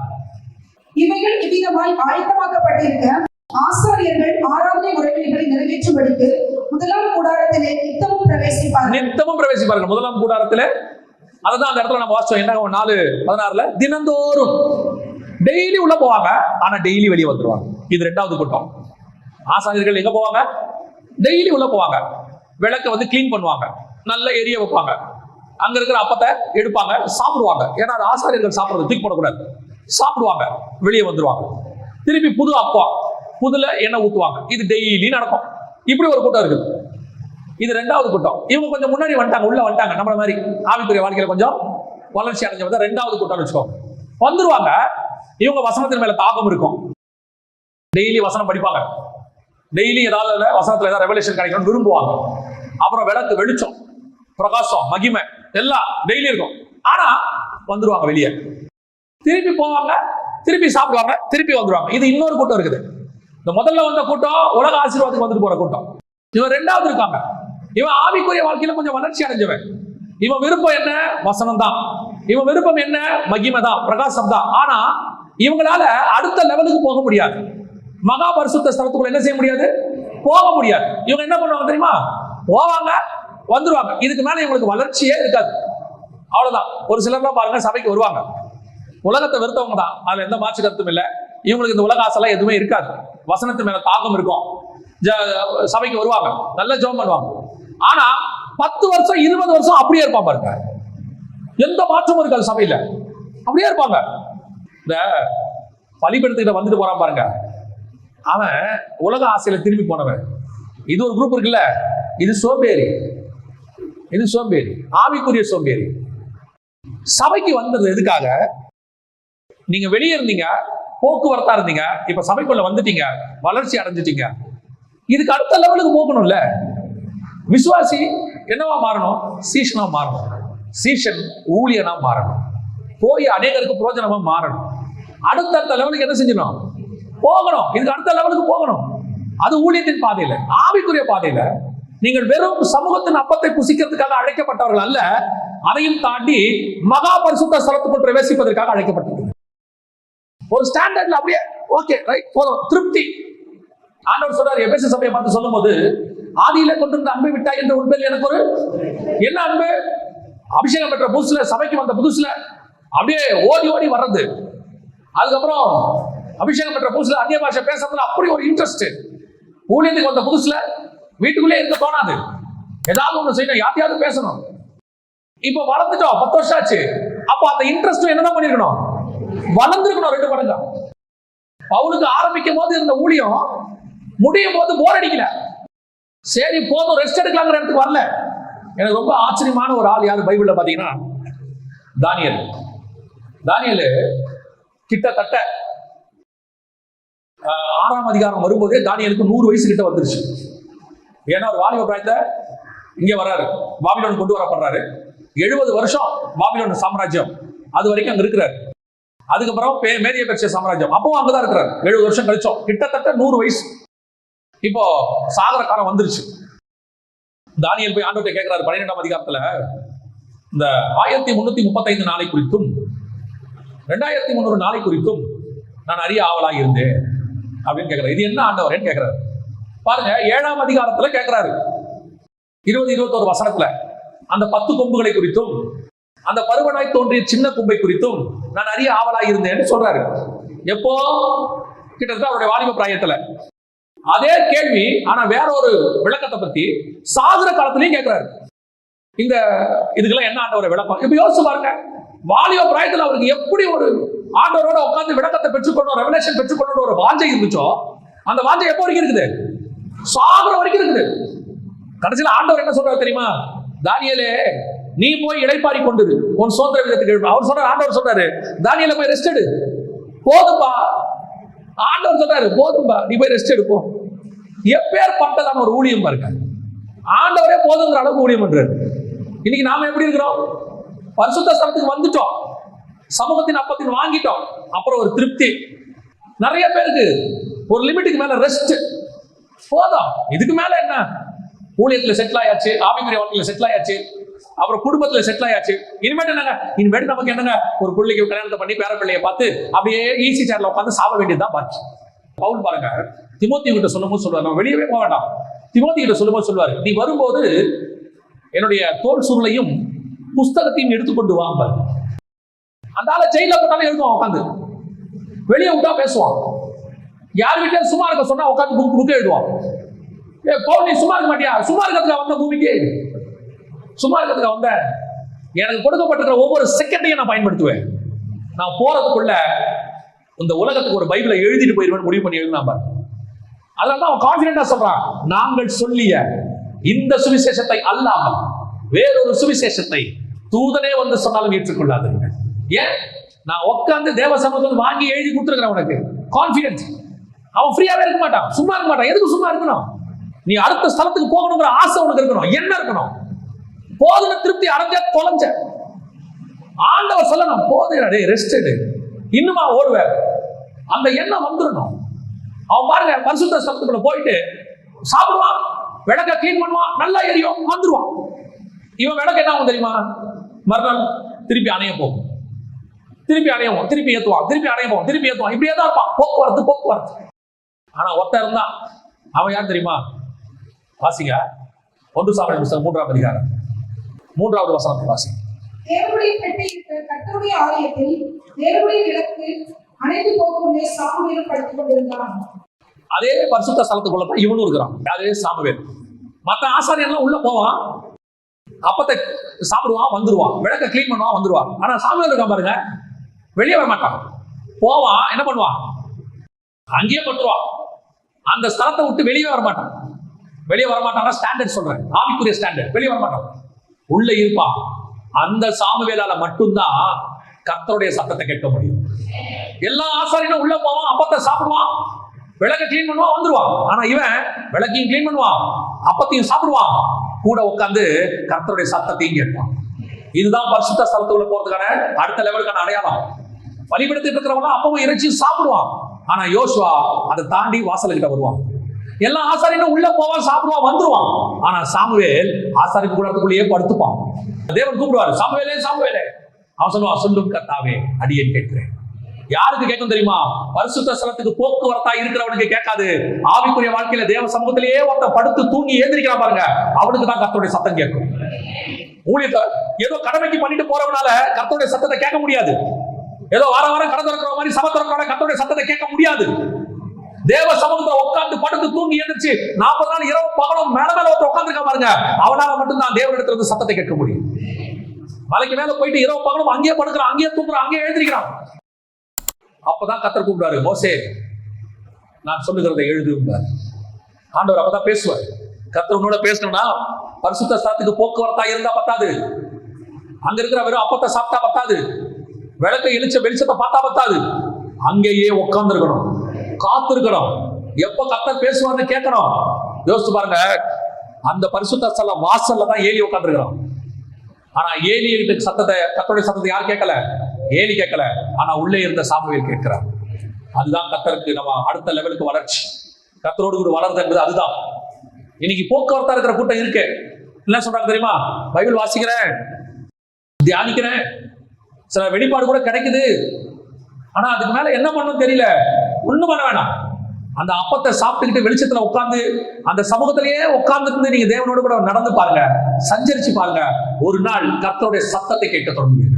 இவைகள் இவ்விதமாய் ஆயத்தமாக்கப்பட்டிருக்க ஆசாரியர்கள் ஆராதனை முறைமைகளை நிறைவேற்றும்படிக்கு முதலாம் கூடாரத்திலே நித்தமும் பிரவேசிப்பார்கள். முதலாம் கூடாரத்திலே அதுதான் அந்த இடத்துல நம்ம வாசிச்சோம். என்ன 4:16 தினந்தோறும் டெய்லி உள்ள போவாங்க. ஆனா டெய்லி வெளியே வந்துருவாங்க. இது 2வது கூட்டம். ஆசாரியர்கள் எங்க போவாங்க? டெய்லி உள்ள போவாங்க. விளக்க கிளீன் பண்ணுவாங்க. நல்ல எரிய வைப்பாங்க. அங்க இருக்கிற அப்பத்தை எடுப்பாங்க, சாப்பிடுவாங்க. ஏன்னா அது ஆசாரியர்கள் சாப்பிடுறது, தூக்கி போடக்கூடாது. சாப்பிடுவாங்க, வெளியே வந்துருவாங்க. திருப்பி புது அப்பம், புதுல எண்ணெய் ஊத்துவாங்க. இது டெய்லி நடக்கும். இப்படி ஒரு கூட்டம் இருக்குது. இது 2வது கூட்டம். இவங்க கொஞ்சம் முன்னாடி வந்துட்டாங்க, உள்ள வந்துட்டாங்க. நம்மள மாதிரி ஆவிக்குரிய வாழ்க்கையில கொஞ்சம் வளர்ச்சி அடைஞ்சவங்க 2வது கூட்டம் வச்சுக்கோங்க. வந்துருவாங்க. இவங்க வசனத்தின் மேல தாகம் இருக்கும். டெய்லி வசனம் படிப்பாங்க. டெய்லி ஏதாவது வசனத்துல ஏதாவது ரெவலேஷன் கிடைக்கணும்னு விரும்புவாங்க. அப்புறம் விளக்கு, வெளிச்சம், பிரகாசம், மகிமை எல்லாம் டெய்லி இருக்கும். ஆனா வந்துருவாங்க வெளியே. திருப்பி போவாங்க, திருப்பி சாப்பிடுவாங்க, திருப்பி வந்துருவாங்க. இது இன்னொரு கூட்டம் இருக்குது. இந்த முதல்ல வந்த கூட்டம் உலக ஆசீர்வாதத்துக்கு வந்துட்டு போற கூட்டம். இவன் 2வது இருக்காங்க. இவன் ஆவிக்குரிய வாழ்க்கையில கொஞ்சம் வளர்ச்சி அடைஞ்சவன். இவன் விருப்பம் என்ன? வசனம் தான். இவன் விருப்பம் என்ன? மகிமை தான், பிரகாசம் தான். ஆனா இவங்களால அடுத்த லெவலுக்கு போக முடியாது. மகா பரிசுத்த ஸ்தலத்துக்குள்ள என்ன செய்ய முடியாது? போக முடியாது. இவங்க என்ன பண்ணுவாங்க தெரியுமா? போவாங்க, வந்துருவாங்க. இதுக்கு மேல இவங்களுக்கு வளர்ச்சியே இருக்காது. அவ்வளவுதான். ஒரு சிலர்லாம் பாருங்க, சபைக்கு வருவாங்க, உலகத்தை வெறுத்தவங்க தான், அதுல எந்த மாற்று கருத்தும் இல்லை. இவங்களுக்கு இந்த உலக ஆசைலாம் எதுவுமே இருக்காது. வசனத்து மேல தாகம் இருக்கும். சபைக்கு வருவாங்க, நல்ல ஜெபம் பண்ணுவாங்க. ஆனா 10 வருஷம் 20 வருஷம் அப்படியே இருப்பான் பாருங்க. எந்த மாற்றமும் இருக்காது சபையில. அப்படியே இருப்பாங்க. இந்த பலிபீடத்துக்கிட்ட வந்துட்டு போறான் பாருங்க, அவன் உலக ஆசையில திரும்பி போனவன். இது ஒரு குரூப் இருக்குல்ல, இது சோம்பேறி. இது சோம்பேறி, ஆவிக்குரிய சோம்பேறி. சபைக்கு வந்தது எதுக்காக? நீங்க வெளியே இருந்தீங்க, போக்குவரத்தா இருந்தீங்க, இப்ப சபைக்குள்ள வந்துட்டீங்க, வளர்ச்சி அடைஞ்சிட்டீங்க. இதுக்கு அடுத்த லெவலுக்கு போகணும்ல. விசுவாசி என்னவா மாறணும்? சீஷனா மாறணும். சீஷன் ஊழியனா மாறணும். போய் அநேகருக்கு பிரோஜனமா மாறணும். அடுத்த லெவலுக்கு என்ன செஞ்சணும்? போகணும். இதுக்கு அடுத்த லெவலுக்கு போகணும். அது ஊழியத்தின் பாதையில, ஆவிக்குரிய பாதையில. நீங்கள் வெறும் சமூகத்தின் அப்பத்தை புசிக்கிறதுக்காக அழைக்கப்பட்டவர்கள் அல்ல, அதையும் தாண்டி மகா பரிசுத்த ஸ்தலத்துக்குள் பிரவேசிப்பதற்காக அழைக்கப்பட்டது. ஒரு ஸ்டாண்டர்ட்ல அப்படியே ஓகே ரைட் போதும், திருப்தி. ஆண்டவர் சொல்றாரு எபேசு சபையை பார்த்து சொல்லும்போது, ஆதியில கொண்டிருந்த அன்பை விட்டாய் என்ற உண்மையில் எனக்கு ஒரு என்ன அன்பு? அபிஷேகம் பெற்ற புதுசுல, சபைக்கு வந்த புதுசுல அப்படியே ஓடி ஓடி வர்றது. அதுக்கப்புறம் அபிஷேகம் பெற்ற புதுசுல அந்நிய பாஷை பேசுறதுல அப்படி ஒரு இன்ட்ரெஸ்ட். ஊழியத்துக்கு வந்த புதுசுல வீட்டுக்குள்ளே இருக்க தோணாது, ஏதாவது ஒண்ணு செய்யணும், யார்ட்டையாவது பேசணும். இப்ப வளர்ந்துட்டோம், 10 வருஷம் ஆச்சு. அப்ப அந்த இன்ட்ரெஸ்ட் என்னதான் பண்ணிருக்கணும்? வளர்ந்துருக்கணும் 2 மடங்கு. பவுலுக்கு ஆரம்பிக்கும் போது இருந்த ஊழியம் முடியும் போது போர் அடிக்கல. சரி போதும் ரெஸ்ட் எடுக்கலாங்கிற இடத்துக்கு வரல. எனக்கு ரொம்ப ஆச்சரியமான ஒரு ஆள் யாரு பைபிள்ல பாத்தீங்கன்னா, தானியேல் கிட்டத்தட்ட 6ஆம் அதிகாரம் வரும்போதே தானியேலுக்கு 100 வயசு கிட்ட வந்துருச்சு. ஏன்னா ஒரு வாலிப பிராயத்தை இங்க வர்றாரு, பாபிலோன் கொண்டு வரப்படுறாரு. 70 வருஷம் பாபிலோன் சாம்ராஜ்யம் அது வரைக்கும் அங்க இருக்கிறார். அதுக்கப்புறம் மேதிய பெர்சியா சாம்ராஜ்யம் அப்பவும் அங்கதான் இருக்கிறார். 70 வருஷம் கழிச்சோம், கிட்டத்தட்ட 100 வயசு. இப்போ சாகர காலம் வந்துருச்சு. தானியேல் போய் ஆண்டவர்கிட்ட கேட்கிறாரு 12ஆம் அதிகாரத்துல, இந்த 1335 நாளை குறித்தும் 2300 நாளை குறித்தும் நான் அறிய ஆவலாக இருந்தேன் அப்படின்னு கேட்கிறாரு. இது என்ன ஆண்டவரேன்னு கேட்கிறாரு. பாருங்க, 7ஆம் அதிகாரத்துல கேட்கிறாரு 20-21 வசனத்துல அந்த 10 கொம்புகளை குறித்தும் அந்த பருவனாய் தோன்றிய சின்ன கொம்பை குறித்தும் நான் அறிய ஆவலாக இருந்தேன்னு சொல்றாரு. எப்போ? கிட்டத்தட்ட அவருடைய வாலிப பிராயத்துல. அதே கேள்வி ஆனா வேற ஒரு விளக்கத்தை பத்தி சாகுற காலத்திலையும் கேட்கிறாரு. இந்த இதுக்கெல்லாம் என்ன ஆண்டவரை விளக்கம்? இப்ப யோசிச்சு பாருங்க, வாலிப பிராயத்துல அவருக்கு எப்படி ஒரு ஆண்டவரோட உட்கார்ந்து விளக்கத்தை பெற்றுக்கொள்ளணும், ரெவலேஷன் பெற்றுக்கொள்ளணும் ஒரு வாஞ்சை இருந்துச்சோ, அந்த வாஞ்சை எப்போ வரைக்கும் இருக்குது? சாகுற வரைக்கும் இருக்குது. கடைசியில் ஆண்டவர் என்ன சொல்றாரு தெரியுமா? தானியேலே, நீ போய் இளைப்பாரி கொண்டிரு, உன் சுதந்திர விதத்துக்கு. அவர் சொல்றாரு, ஆண்டவர் சொல்றாரு, தானியேலே போய் ரெஸ்ட் எடு, போதும்பா. ஆண்டவர் சொல்றாரு, போதும்பா, நீ போய் ரெஸ்ட் எடுப்போம். எப்பேற்பட்டதான ஒரு ஊழியம் பாருங்க. ஆண்டவரே போதுங்கிற அளவுக்கு ஊழியம் பண்றாரு. இன்னைக்கு நாம எப்படி இருக்கிறோம்? பரிசுத்த ஸ்தலத்துக்கு வந்துட்டோம், சமூகத்தின் அப்பத்தின் வாங்கிட்டோம், அப்புறம் ஒரு திருப்தி. நிறைய பேருக்கு ஒரு லிமிட்டுக்கு மேல ரெஸ்ட் போதும், இதுக்கு மேல என்ன? ஊழியத்துல செட்டில் ஆயாச்சு, ஆவிக்குரிய வாழ்க்கையில செட்டில் ஆயாச்சு, அப்புறம் குடும்பத்துல செட்டில் ஆயாச்சு. இனிமேட்டு என்னங்க? இனிமேட்டு நமக்கு என்னங்க? ஒரு பிள்ளைக்கு கல்யாணத்தை பண்ணி பேர பிள்ளைய பார்த்து அப்படியே ஈஸி சேர்ல உட்காந்து சாவ வேண்டியதுதான் பாக்கி. பவுல் பாருங்க, திமோத்தி கிட்ட சொல்லும்போது சொல்லுவார், நம்ம வெளியவே போக வேண்டாம். திமோத்தி கிட்ட சொல்லும்போது சொல்லுவாரு, நீ வரும்போது என்னுடைய தோல் சுருளையும் புஸ்தகத்தையும் எடுத்துக்கொண்டு வாங்க. அந்த ஆளை ஜெயில போட்டாலும் எழுதுவான் உட்காந்து, வெளியே விட்டா பேசுவான். யார் வீட்டிலும் சும்மா இருக்க சொன்னா உட்காந்து புக்கு எழுதுவான். பவுல், நீ சும்மா இருக்க மாட்டியா? சும்மா இருக்கிறதுக்கு வந்த பூமிக்கு, சும்மா இருக்கிறதுக்கு வந்த, எனக்கு கொடுக்கப்பட்டிருக்கிற ஒவ்வொரு செகண்டையும் நான் பயன்படுத்துவேன். நான் போறதுக்குள்ள இந்த உலகத்துக்கு ஒரு பைபிளை எழுதிட்டு போயிருவேன் முடிவு பண்ணி எழுதினா பாரு. அதனாலதான் அவன் கான்பிடென்டா சொல்றான், நாங்கள் சொல்லிய இந்த சுவிசேஷத்தை அல்லாமல் வேறொரு சுவிசேஷத்தை தூதனே வந்து சொன்னாலும் ஏற்றுக்கொள்ளாதீர்கள். ஏன்? நான் உட்கார்ந்து தேவ சமூகத்தில் வாங்கி எழுதி கொடுத்துருக்கிறேன். உனக்கு கான்பிடன்ஸ். அவன் ஃப்ரீயாவே இருக்க மாட்டான், சும்மா இருக்க மாட்டான். எதுக்கு சும்மா இருக்கணும்? நீ அடுத்த ஸ்தலத்துக்கு போகணுங்கிற ஆசை உனக்கு இருக்கணும். என்ன இருக்கணும்? போதுன திருப்தி அடைஞ்ச தொலைஞ்ச ஆண்டவர் சொல்லணும், போதுடே, ரெஸ்ட் எடு, இன்னுமா ஓடுவ, அந்த எண்ணம் வந்துடணும். அவன் பாருங்க, பரிசுத்த ஸ்தலத்துக்குள்ள போயிட்டு சாப்பிடுவான், விளக்க கிளீன் பண்ணுவான், நல்லா எரியும், வந்துருவான். இவன் விளக்கு என்ன ஆகும் தெரியுமா? மறுநாள் திருப்பி அணைய போகும், திருப்பி அணையவும், திருப்பி ஏத்துவான், திருப்பி அணைய போகும், திருப்பி ஏத்துவான். இப்படியே தான் இருப்பான். போக்குவரத்து. ஆனா ஒருத்தன் இருந்தான், அவன் யார் தெரியுமா? வாசிங்க 1 சாமுவேல் புத்தகம் 3ஆம் அதிகாரம் 3வது வசனத்தை வாசிங்க. தேவனுடைய பெட்டி இருக்கிற கர்த்தருடைய ஆலயத்தில் தேவனுடைய விளக்கு அணைந்து போகும் முன்னே சாமுவேல் படுத்துக் கொண்டிருந்தான். அதே பரிசுத்த ஸ்தலத்துக்குள்ள தான் இவனும் இருக்கிறான். அதே சாமுவேல். மற்ற ஆசாரியெல்லாம் உள்ள போவான், அப்பத்தை சாப்பிடுவான், வந்துருவான், விளக்க கிளீன் பண்ணுவான், வந்துருவான். ஆனா சாமுவேல் இருக்கான் பாருங்க, வெளியே வர மாட்டான். போவான், என்ன பண்ணுவான்? அங்கேயே பட்டுருவான். அந்த ஸ்தலத்தை விட்டு வெளியே வர மாட்டான். வெளியே வரமாட்டான், ஸ்டாண்டர்ட் சொல்றேன், ஆவிக்குரிய ஸ்டாண்டர்ட். வெளியே வரமாட்டான், உள்ள இருப்பான். அந்த சாமுவேலால மட்டும்தான் கர்த்தருடைய சத்தத்தை கேட்க முடியும். எல்லா ஆசாரியனும் உள்ள போவான், அப்பத்தை சாப்பிடுவான், விளக்க கிளீன் பண்ணுவான், வந்துருவான். ஆனா இவன் விளக்கையும் கிளீன் பண்ணுவான், அப்பத்தையும் சாப்பிடுவான், கூட உட்கார்ந்து கர்த்தருடைய சத்தத்தையும் கேட்பான். இதுதான் பரிசுத்த ஸ்தலத்துக்குள்ள போறதுக்கான அடுத்த லெவலுக்கான அடையாளம். பலிபீடத்தில் இருக்கிறவங்க அப்பவும் இறைச்சியும் சாப்பிடுவான். ஆனா யோசுவா அதை தாண்டி வாசல்கிட்ட வருவான். எல்லா ஆசாரியனும் உள்ள போவான், சாப்பிடுவான், வந்துருவான். ஆனா சாமுவேல் ஆசாரிப்பு கூடத்துக்குள்ளேயே படுத்துப்பான். தேவன் கூப்பிடுவாரு, சாமுவேலே, சாமுவேலே. அவன் சொல்லுவான், சொல்லும் கர்த்தாவே, அடியேன் கேட்கிறேன். யாருக்கு கேட்கும் தெரியுமா? பரிசுத்த ஸ்தலத்துக்கு போக்குவரத்தா இருக்கிறவனுக்கு கேட்காது. ஆவிக்குரிய வாழ்க்கையில தேவ சமூகத்திலேயே ஒருத்த படுத்து தூங்கி ஏந்திரிக்கிறான் பாருங்க, அவனுக்கு தான் கர்த்தருடைய சத்தம் கேட்கும். ஊழியத்தை ஏதோ கடமைக்கு பண்ணிட்டு போறவனால கர்த்தருடைய சத்தத்தை கேட்க முடியாது. ஏதோ வாரம் கடை திறக்கிற மாதிரி சபை திறக்கிறவன கர்த்தருடைய சத்தத்தை கேட்க முடியாது. தேவ சமூகத்தை உட்கார்ந்து படுத்து தூங்கி எழுந்துச்சு 40 நாள் இரவு பகலும் மேல ஒருத்தர் உட்கார்ந்துருக்க பாருங்க, அவனால மட்டும்தான் தேவனிடத்துல இருந்து சத்தத்தை கேட்க முடியும். மலைக்கு மேல போயிட்டு இரவு பகலும் அங்கேயே படுக்கிறான், அங்கேயே தூங்குறான், அங்கேயே எழுந்திருக்கிறான். அப்பதான் கர்த்தர் கூப்பிடுறாரு, மோசே, நான் சொல்லுகிறதை எழுதுவார். ஆண்டவர் அப்பதான் பேசுவார். கர்த்தர் உன்னோட பேசணும்னா பரிசுத்த ஸ்தலத்துக்கு போக்குவரத்தா இருந்தா பத்தாது, அங்க இருக்கிற வெறும் அப்பத்தை சாப்பிட்டா பத்தாது, விளக்கை வெளிச்சத்தை பார்த்தா பத்தாது, அங்கேயே உட்கார்ந்து இருக்கணும், காத்திருக்கணும், எப்ப கர்த்தர் பேசுவார்னு கேட்கணும். யோசிச்சு பாருங்க, அந்த பரிசுத்த ஸ்தலம் வாசல்ல தான் ஏலி உட்கார்ந்துருக்கிறான். ஆனா ஏலி சத்தத்தை, கர்த்தருடைய சத்தத்தை யார் கேட்கல? ஏலி கேட்கல. ஆனா உள்ளே இருந்த சாமுவேல் கேட்கிறார். அதுதான் கர்த்தருக்கு நம்ம அடுத்த லெவலுக்கு வளர்ச்சி, கர்த்தரோடு கூட வளர்றது என்பது அதுதான். இன்னைக்கு போக்குவரத்தா இருக்கிற கூட்டம் இருக்கு. என்ன சொல்றாங்க தெரியுமா? பைபிள் வாசிக்கிறேன், தியானிக்கிறேன், சில வெளிப்பாடு கூட கிடைக்குது, ஆனா அதுக்கு மேல என்ன பண்ணணும் தெரியல. ஒண்ணும் பண்ண வேணாம். அந்த அப்பத்தை சாப்பிட்டுக்கிட்டு வெளிச்சத்துல உட்கார்ந்து அந்த சமூகத்திலேயே உட்கார்ந்து நீங்க தேவனோடு கூட நடந்து பாருங்க, சஞ்சரிச்சு பாருங்க. ஒரு நாள் கர்த்தருடைய சத்தத்தை கேட்க தொடங்குங்க.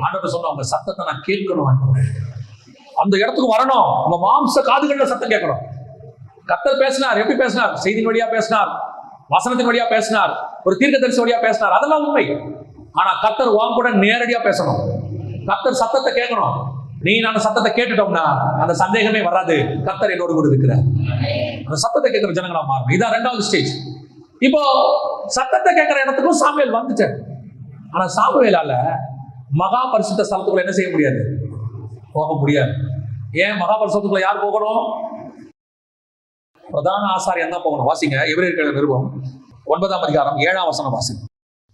ஆண்டவர் சொன்ன உங்க சத்தத்தை நான் கேட்கணும், அந்த இடத்துக்கு வரணும். உங்க மாம்ச காதுகள்ல சத்தம் கேட்கணும். கர்த்தர் பேசினார். எப்படி பேசினார்? செய்தியின் வழியா பேசினார், வசனத்தின் வழியா பேசினார், ஒரு தீர்க்கதரிசி வழியா பேசினார், அதெல்லாம் உண்மை. ஆனா கர்த்தர் வாங்க கூட நேரடியா பேசணும். கர்த்தர் சத்தத்தை கேட்கணும். நீ அந்த சத்தத்தை கேட்டுட்டோம்னா அந்த சந்தேகமே வராது, கர்த்தர் என்னோடு கூட இருக்கிறார். அந்த சத்தத்தை கேட்கிற ஜனங்களா மாறணும். இதான் 2வது ஸ்டேஜ். இப்போ சத்தத்தை கேட்கிற இடத்துக்கும் சாமுவேல் வந்துட்டார். ஆனா சாமுவேலால மகா பரிசுத்த ஸ்தலத்துக்குள்ள என்ன செய்ய முடியாது? போக முடியாது. ஏன்? மகா பரிசுத்தத்துக்குள்ள யார் போகணும்? பிரதான ஆசாரியன் தான் போகணும். வாசிங்க எபிரேயர் நிருபம் 9ஆம் அதிகாரம் 7ஆம் வசனம் வாசிங்க.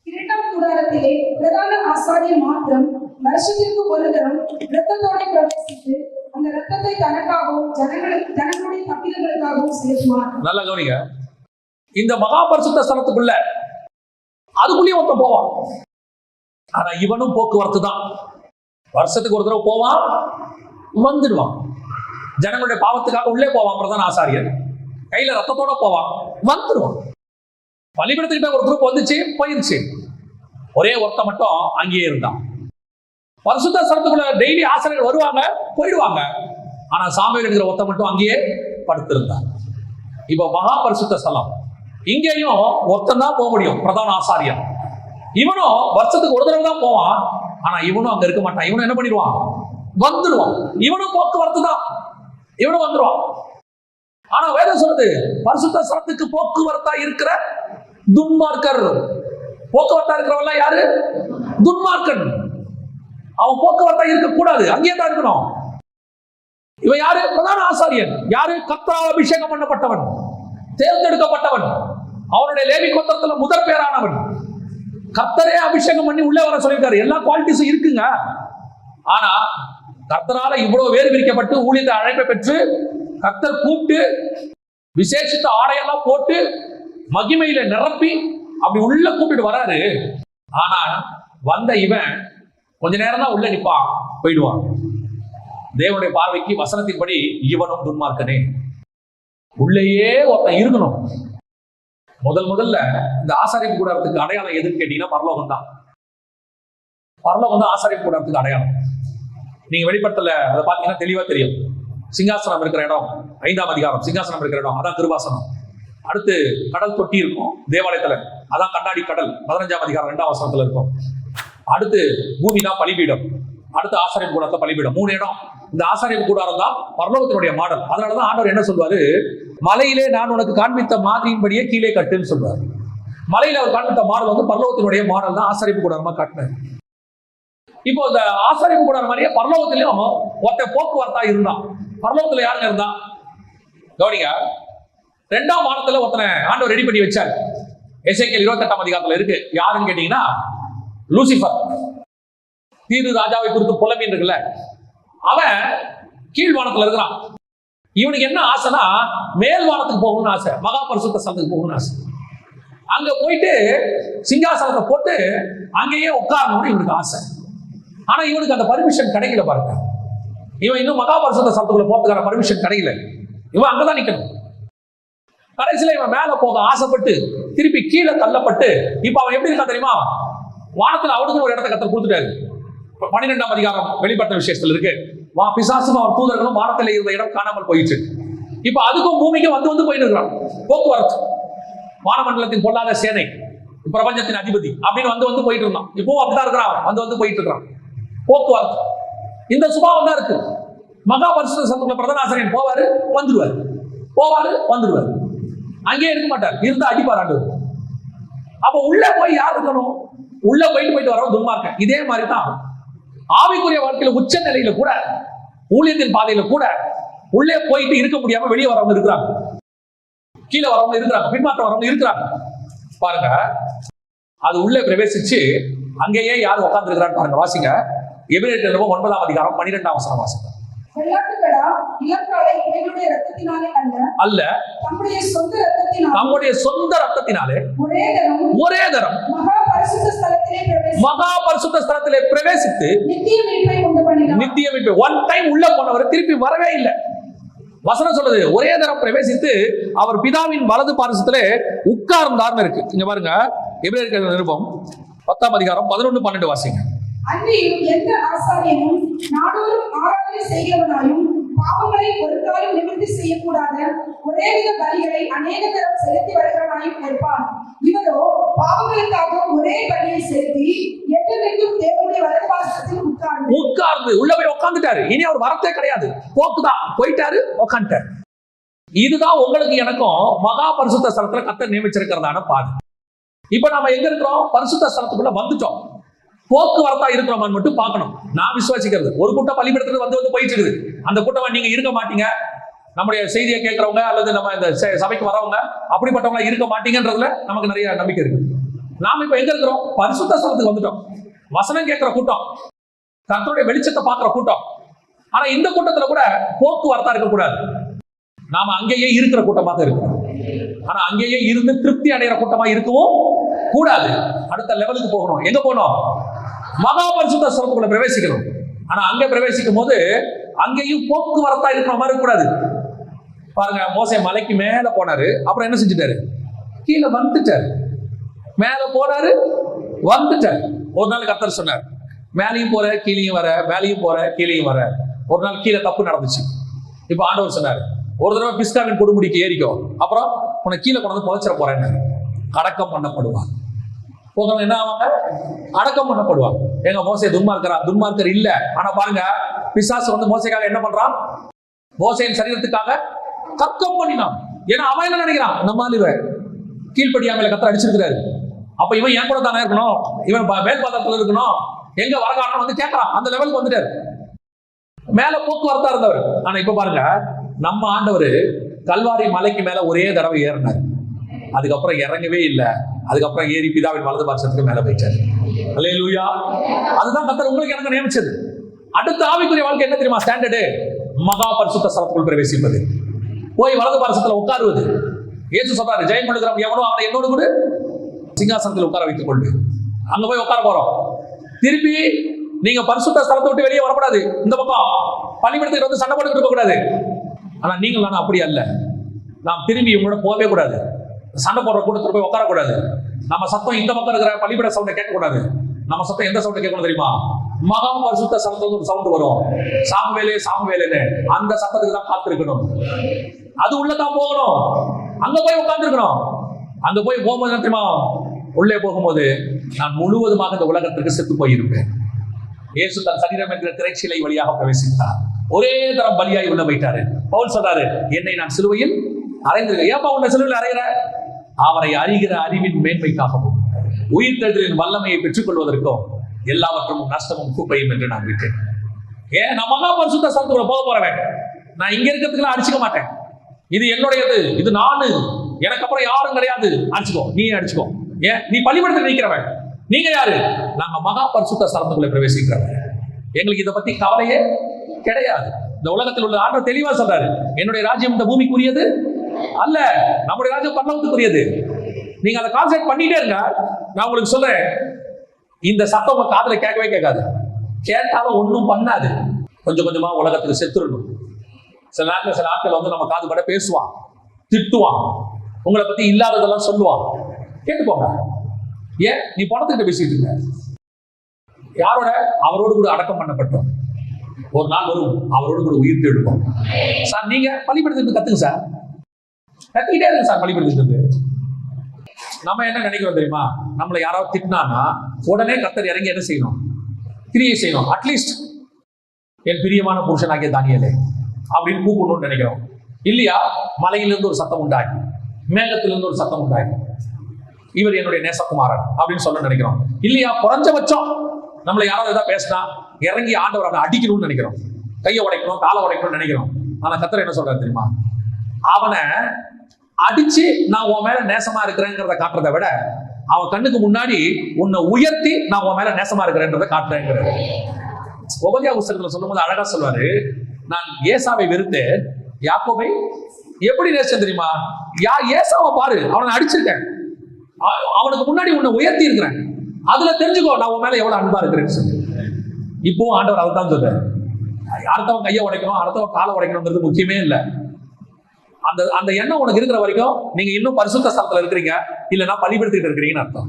2ஆம் கூடாரத்திலே பிரதான ஆசாரியன் மாத்திரம் வருஷத்திற்கு ஒரு தரம் இரத்தத்தோட பிரவேசித்து அந்த இரத்தத்தை தனக்காகவும் ஜனங்களுடைய தப்பிதங்களுக்காகவும் செலுத்துவார். நல்லா கவனிங்க. இந்த மகா பரிசுத்த ஸ்தலத்துக்குள்ள அதுக்குள்ளேயே ஒருத்தன் போவான். ஆனா இவனும் போக்குவரத்து தான். வருஷத்துக்கு ஒரு தடவை போவான், வந்துடுவான். ஜனங்களுடைய பாவத்துக்காக உள்ளே போவான் பிரதான ஆசாரியர், கையில ரத்தத்தோட போவான், வந்துடுவான். பலிபீடத்துக்கிட்ட ஒரு குரூப் வந்துச்சு, போயிருச்சு. ஒரே ஒருத்த மட்டும் அங்கேயே இருந்தான். பரிசுத்த ஸ்தலத்துக்குள்ள டெய்லி ஆசாரியர் வருவாங்க, போயிடுவாங்க. ஆனா சாமுவேல் என்கிற ஒருத்த மட்டும் அங்கேயே படுத்திருந்தார். இப்ப மகா பரிசுத்த ஸ்தலம், இங்கேயும் ஒருத்தன் தான் போக முடியும், பிரதான ஆசாரியர். இவனும் வருஷத்துக்கு ஒரு தடவை தான் போவான். ஆனா இவனும் அங்க இருக்க மாட்டான். இவனும் என்ன பண்ணிடுவான்? வந்துடுவான். இவனும் போக்குவரத்து தான், இவனும் வந்துடுவான். ஆனா வேதம் சொல்லுது, பரிசுத்த ஸ்தலத்துக்கு போக்குவரத்தா இருக்கிற துன்மார்க்கர். போக்குவரத்தா இருக்கிறவன் யாரு? துன்மார்க்கன். அவன் போக்குவரத்தா இருக்கக்கூடாது, அங்கேயே தான் இருக்கணும். இவன் யாரு? பிரதான ஆசாரியன். யாரு? கர்த்தரால் அபிஷேகம் பண்ணப்பட்டவன், தேர்ந்தெடுக்கப்பட்டவன், அவனுடைய லேவி கோத்திரத்துல முதற் பேரானவன். கர்த்தரே அபிஷேகம் பண்ணி உள்ளே வர சொல்லியிருக்காரு. எல்லா குவாலிட்டிஸும் இருக்குங்க. ஆனா கர்த்தரால இவ்வளவு வேறு விரிக்கப்பட்டு ஊழியத்தை அழைப்பை பெற்று கர்த்தர் கூப்பிட்டு விசேஷித்த ஆடையெல்லாம் போட்டு மகிமையில நிரப்பி அப்படி உள்ள கூப்பிட்டு வராரு. ஆனா வந்த இவன் கொஞ்ச நேரம் தான் உள்ள நிப்பான், போயிடுவான். தேவனுடைய பார்வைக்கு வசனத்தின்படி இவனும் துன்மார்க்கனே. உள்ளேயே ஒருத்தன் இருக்கணும். முதல்ல இந்த ஆசாரிப்பு கூடாரத்துக்கு அடையாளம் எதுன்னு கேட்டீங்கன்னா பரலோகம் தான். பரலோகம் தான் ஆசாரிப்பு கூடாரத்துக்கு அடையாளம். நீங்க வெளிப்படுத்தல அதை பார்த்தீங்கன்னா தெளிவா தெரியும். சிங்காசனம் இருக்கிற இடம் 5ஆம் அதிகாரம், சிங்காசனம் இருக்கிற இடம் அதான் கிருபாசனம். அடுத்து கடல் தொட்டி இருக்கும் தேவாலயத்துல, அதான் கண்ணாடி கடல் 15ஆம் அதிகாரம் 2ஆம் வசனத்துல இருக்கும். அடுத்து பூமி தான் பலிபீடம், அடுத்து ஆசாரிப்பு கூடாரத்தை பலிபீடம். 3 இடம். இந்த ஆசாரிப்பு கூடாரம் தான் பரலோகத்தினுடைய மாடல். அதனாலதான் ஆண்டவர் என்ன சொல்வாரு? மலையிலே நான் உனக்கு காண்பித்த மாதிரியின்படியே கீழே கட்டுன்னு சொல்றாரு. மலையில அவர் காண்பித்த மாடல் வந்து பரலோகத்தினுடைய மாடல் தான் ஆசாரிப்பு கூடாரமா காட்டினார். இப்போ இந்த ஆசாரிப்பு கூடாரம் மாதிரியே பரலோகத்திலையும் ஒருத்த போக்குவரத்தா இருந்தான். பரலோகத்துல யாருங்க இருந்தா கவனிங்க. 2ஆம் வானத்துல ஒருத்தனை ஆண்டவர் ரெடி பண்ணி வச்சார். எசேக்கியேல் 28ஆம் அதிகாரத்துல இருக்கு. யாருன்னு கேட்டீங்கன்னா லூசிபர். தீரு ராஜாவை குறித்து புலம்பின்னு இருக்குல்ல, அவன் கீழ் வானத்துல இருக்கிறான். இவனுக்கு என்ன ஆசைனா மேல் வானத்துக்கு போகணும்னு ஆசை, மகா பரிசுத்த ஸ்தலத்துக்கு போகணும்னு ஆசை. அங்க போயிட்டு சிங்காசனத்தை போட்டு அங்கேயே உட்காரணும்னு இவனுக்கு ஆசை. ஆனா இவனுக்கு அந்த பர்மிஷன் கிடைக்கல பாருங்க. இவன் இன்னும் மகா பரிசுத்த ஸ்தலத்துக்குள்ள போறதுக்கான பர்மிஷன் கிடைக்கல. இவன் அங்கதான் நிக்கணும். கடைசியில இவன் மேல போக ஆசைப்பட்டு திருப்பி கீழே தள்ளப்பட்டு இப்ப அவன் எப்படி இருக்கான் தெரியுமா? வானத்துல அவனுக்கு ஒரு இடத்தை கர்த்தர் கொடுத்துட்டாரு. 12ஆம் அதிகாரம் வெளிப்படுத்த விசேஷத்துல இருக்கு. பிசாசும் அவர் தூதர்களும் வானத்துல இருந்த இடம் காணாமல் போயிடுச்சு. இப்ப அதுக்கும் பூமிக்கும் வந்து போயிட்டு இருக்கிறான். போக்குவரத்து, வானமண்டலத்தின் பொல்லாத சேனை, பிரபஞ்சத்தின் அதிபதி அப்படின்னு வந்து போயிட்டு இருந்தான். இப்பவும் அப்படிதான் இருக்கிறான், வந்து போயிட்டு இருக்கிறான். போக்குவரத்து இந்த சுபாவம் தான் இருக்கு. மகா பரிசுத்த ஸ்தலத்துக்குள்ள பிரதான ஆசாரியன் போவாரு, வந்துடுவாரு, போவாரு, வந்துடுவாரு. அங்கேயே இருக்க மாட்டார், இருந்தா அடிப்பார் ஆண்டவர். அப்ப உள்ள போய் யார் இருக்கணும்? உள்ள போயிட்டு வரவன் துன்மார்க்கன். இதே மாதிரி தான் ஆவிக்குரிய வாழ்க்கையில உச்ச நிலையில கூட, ஊழியத்தின் பாதையில கூட உள்ளே போயிட்டு இருக்க முடியாம வெளியே வரவங்க இருக்கிறாங்க, கீழே வரவங்க இருக்கிறாங்க, பின்மாற்றம் வரவங்க இருக்கிறாங்க. பாருங்க, அது உள்ளே பிரவேசிச்சு அங்கேயே யார் உட்கார்ந்து இருக்கிறான்னு பாருங்க. வாசிங்க, எபிரேயர் 9ஆம் அதிகாரம் 12ஆம் வசனம் வாசிங்க. வெள்ளாட்டுக்கடா இளங்காளை இவனுடைய இரத்தத்தினாலே அல்ல, தம்முடைய சொந்த இரத்தத்தினாலே ஒரே தரம் மகா பரிசுத்த ஸ்தலத்திலே பிரவேசித்து நித்திய மீட்பை ஒன் டைம் உள்ள போனவர் திருப்பி வரவே இல்லை. வசனம் சொல்லுது ஒரே தரம் பிரவேசித்து அவர் பிதாவின் வலது பாரிசத்திலே உட்கார்ந்தார்னு இருக்கு. இங்க பாருங்க, எபிரேயர் நிருபம் 10ஆம் அதிகாரம் 11-12 வாசிங்க. அன்றியும் எந்த ஆசாரியனும் நாடோறும் ஆராதனை செய்கிறவனாயும் பாவங்களை ஒரு காலம் நிவர்த்தி செய்யக்கூடாத ஒரேவித பலிகளை அநேக தரம் செலுத்தி வருகிறவனாயும் இருப்பான். இவரோ பாவங்களுக்காக ஒரே பலியை செலுத்தி என்றைக்கும் தேவனுடைய வலதுபார்சத்தில் உட்கார்ந்து உள்ள போய் உட்கார்ந்துட்டாரு. இனி அவர் வரத்தே கிடையாது, போக்குதான், போயிட்டாரு, உட்காந்துட்டாரு. இதுதான் உங்களுக்கு எனக்கும் மகா பரிசுத்த ஸ்தலத்துல கர்த்தர் நியமிச்சிருக்கிறதான பாதை. இப்ப நாம எங்க இருக்கிறோம்? பரிசுத்த ஸ்தலத்துக்குள்ள வந்துட்டோம். போக்குவரத்தா இருக்கிறோமான்னு மட்டும் பார்க்கணும். நான் விசுவாசிக்கிறது, ஒரு கூட்டம் பள்ளிப்படத்துல வந்து போயிட்டு இருக்குது. அந்த கூட்டம் நீங்க இருக்க மாட்டீங்க. நம்முடைய செய்தியை கேட்கறவங்க அல்லது நம்ம இந்த சபைக்கு வரவங்க அப்படிப்பட்டவங்க இருக்க மாட்டீங்கன்றதுல நமக்கு நிறைய நம்பிக்கை இருக்கு. நாம இப்ப எங்க இருக்கிறோம்? பரிசுத்த ஸ்தலத்துக்கு வந்துட்டோம். வசனம் கேட்கிற கூட்டம், கர்த்தருடைய வெளிச்சத்தை பார்க்கிற கூட்டம். ஆனா இந்த கூட்டத்துல கூட போக்குவரத்தா இருக்கக்கூடாது. நாம அங்கேயே இருக்கிற கூட்டமாக இருக்கிறோம். ஆனா அங்கேயே இருந்து திருப்தி அடைகிற கூட்டமா இருக்கவும் கூடாது. அடுத்த லெவலுக்கு போகணும். எங்க போகணும்? மகா பரிசுத்த ஸ்தலத்துக்குள்ள பிரவேசிக்கணும். ஆனா அங்க பிரவேசிக்கும் போது அங்கேயும் போக்குவரத்தா இருக்கிற மாதிரி இருக்கக்கூடாது. பாருங்க, மோசே மலைக்கு மேல போனாரு, அப்புறம் என்ன செஞ்சுட்டாரு? கீழே வந்துட்டாரு. மேல போனாரு, வந்துட்டாரு. ஒரு நாள் கர்த்தர் சொன்னார், மேலையும் போற கீழையும் வர, மேலையும் போற கீழையும் வர. ஒரு நாள் கீழே தப்பு நடந்துச்சு. இப்ப ஆண்டவர் சொன்னார், ஒரு தடவை பிஸ்காவின் கொடுமுடிக்கு ஏறிக்கோ, அப்புறம் உன்னை கீழே கொண்டு வந்து புதைச்சிட போறேன்னு. அடக்கம் பண்ணப்படுவாங்க. போகிறவங்க என்ன ஆவாங்க? அடக்கம் பண்ணப்படுவாங்க. எங்க மோசே துன்மார்க்கர் இல்ல. ஆனா பாருங்க, பிசாசு வந்து மோசைக்காக என்ன பண்றான்? மோசையின் சரீரத்துக்காக தர்க்கம் பண்ணினான். ஏன்னா அவன் என்ன நினைக்கிறான்? நம்மால் இவன் கீழ்படியாமல கர்த்தர் அடிச்சிருக்கிறாரு, அப்ப இவன் என் கூட தானே இருக்கணும், இவன் மேல் பாதத்துல இருக்கணும், எங்க வரகாரணம் வந்து கேட்கறான். அந்த லெவலுக்கு வந்துட்டாரு. மேல போக்குவரத்தா இருந்தவர். ஆனா இப்ப பாருங்க, நம்ம ஆண்டவர் கல்வாரி மலைக்கு மேல ஒரே தடவை ஏறினார், அதுக்கப்புறம் இறங்கவே இல்லை. அதுக்கப்புறம் ஏறி பிதாவின் வலது பாரிசத்துக்கு மேல போயிட்டாரு. அல்லேலூயா. அதுதான் கர்த்தர் உங்களுக்கு எனக்கு நியமிச்சது. அடுத்த ஆவிக்குரிய வாழ்க்கை என்ன தெரியுமா? ஸ்டாண்டர்டு மகா பரிசுத்த ஸ்தலத்துக்குள் பிரவேசிப்பது, போய் வலது பாரிசத்துல உட்காருவது. இயேசு சொல்றாரு, ஜெயம் பண்ணுகிறவன் எவனோ அவனை என்னோடு கூட சிங்காசனத்தில் உட்கார வைத்துக் கொண்டு. அங்க போய் உட்கார போறோம். திருப்பி நீங்க பரிசுத்த ஸ்தலத்தை விட்டு வெளியே வரக்கூடாது. இந்த பக்கம் பள்ளிக்கூடத்துக்கு வந்து சண்டை போட்டுக்கிட்டு இருக்க கூடாது. ஆனா நீங்கள் நானும் அப்படி அல்ல. நாம் திரும்பி உங்களோட போகவே கூடாது. சண்டை போடுற கூட்டத்தில் போய் உட்காரக்கூடாது. நம்ம சத்தம் இந்த பக்கம் இருக்கிற பள்ளிக்கூட சவுண்டை கேட்கக்கூடாது. நம்ம சத்தம் எந்த சவுண்டை கேட்கணும் தெரியுமா? மகா பரிசுத்த ஸ்தலத்துல ஒரு சவுண்ட் வரும், சாமுவேலேன்னு. அந்த சத்தத்துக்கு தான் காத்திருக்கணும். அது உள்ளதான் போகணும். அங்க போய் உட்கார்ந்துருக்கணும். அங்க போய் போகும்போது என்ன தெரியுமா? உள்ளே போகும்போது நான் முழுவதுமாக இந்த உலகத்திற்கு செத்து போயிருப்பேன். இயேசு தன் சரீரம் என்கிற திரைச்சீலை வழியாக பிரவேசித்தார். ஒரே தரம் பலியாய் உள்ள போயிட்டாரு. பவுல் சொல்றாரு, என்னை நான் சிலுவையில் அறைந்திருக்கேன். ஏப்பா உன்னை சிலுவையில் அறைகிற? அவரை அறிகிற அறிவின் மேன்மைக்காகவும் உயிர்த்தெழுதலின் வல்லமையை பெற்றுக் கொள்வதற்கும் எல்லாவற்றும் நஷ்டமும் கூப்பையும் என்று நான் விட்டேன். ஏன்? நான் மகா பரிசுத்த ஸ்தலத்துக்குள்ள போக போறேன். நான் இங்க இருக்கிறதுக்குலாம் அடிச்சுக்க மாட்டேன். இது என்னுடையது, இது நானு, எனக்கு அப்புறம் யாரும் கிடையாது. அடிச்சுக்கோ, நீ அடிச்சுக்கோ. ஏன்? நீ பள்ளிக்கூடத்தில் நிற்கிறவன். நீங்க யாரு? நாங்க மகா பரிசுத்த ஸ்தலத்துக்குள்ள பிரவேசிக்கிறவன். எங்களுக்கு இதை பத்தி கவலையே கிடையாது. இந்த உலகத்தில் உள்ள ஆண்டவர் தெளிவா சொல்றாரு, என்னுடைய ராஜ்யம் இந்த பூமிக்குரியது அல்ல, நம்முடைய ராஜ்யம் பரலோகத்துக்குரியது. நீங்க அதை கான்சென்ட்ரேட் பண்ணிட்டே இருங்க. நான் உங்களுக்கு சொல்றேன், இந்த சத்தம் உங்க காதுல கேட்கவே கேட்காது. கேட்டாலும் ஒன்றும் பண்ணாது. கொஞ்சம் கொஞ்சமா உலகத்துக்கு செத்துடணும். சில ஆட்கள் வந்து நம்ம காது பட பேசுவான், திட்டுவான், உங்களை பத்தி இல்லாததெல்லாம் சொல்லுவான். கேட்டுக்கோங்க. ஏன்? நீ பணத்துக்கிட்ட பேசிட்டு இருக்க. யாரோட? அவரோடு கூட அடக்கம் பண்ணப்பட்டோம். ஒரு நாள் வரும், அவரோடு கூட உயிர் தேடுவோம். சார் நீங்க பள்ளிப்படுத்திட்டு கத்துங்க சார், கத்துக்கிட்டே இருக்கு சார் பள்ளிப்படுத்திட்டு. நம்ம என்ன நினைக்கிறோம் தெரியுமா? நம்மளை யாராவது திட்டினானா உடனே கர்த்தர் இறங்கி என்ன செய்யணும்? கிரியை செய்யணும். அட்லீஸ்ட் என் பிரியமான புருஷனாகிய தானியேலே அப்படின்னு கூப்பிடணும்னு நினைக்கிறோம். இல்லையா? மலையிலிருந்து ஒரு சத்தம் உண்டாகி, மேகத்திலிருந்து ஒரு சத்தம் உண்டாகி, இவர் என்னுடைய நேசகுமாரன் அப்படின்னு சொல்ல நினைக்கிறோம் இல்லையா? குறைஞ்சபட்சம் நம்மளை யாராவது ஏதாவது பேசினா இறங்கி ஆண்டவர் அவனை அடிக்கணும்னு நினைக்கிறோம், கையை உடைக்கணும், காலை உடைக்கணும்னு நினைக்கிறோம். ஆனா கர்த்தர் என்ன சொல்றாரு தெரியுமா? அவனை அடிச்சு நான் உன் மேல நேசமா இருக்கிறேங்கிறத காட்டுறதை விட அவன் கண்ணுக்கு முன்னாடி உன்னை உயர்த்தி நான் உன் மேல நேசமா இருக்கிறேன்றதை காட்டுறேங்கிறது. உபதியா புஸ்தகத்துல சொல்லும் போது அழகா சொல்வாரு, நான் ஏசாவை வெறுத்து யாக்கோபை எப்படி நேசம் தெரியுமா? ஏசாவை பாரு, அவனை அடிச்சிருக்கேன், அவனுக்கு முன்னாடி உன்னை உயர்த்தி இருக்கிறேன், அதுல தெரிஞ்சுக்கோ நான் உன் மேல எவ்வளவு அன்பா இருக்கிறேன்னு சொல்லி. இப்போ ஆண்டவர் அதை தான் சொல்றாரு. அடுத்தவன் கையை உடைக்கணும், அடுத்தவன் காலை உடைக்கணுங்கிறது முக்கியமே இல்லை. அந்த அந்த எண்ணம் உனக்கு இருக்கிற வரைக்கும் நீங்க இன்னும் பரிசுத்த ஸ்தலத்துல இருக்கிறீங்க, இல்லைன்னா பலிபடுத்திட்டு இருக்கிறீங்கன்னு அர்த்தம்.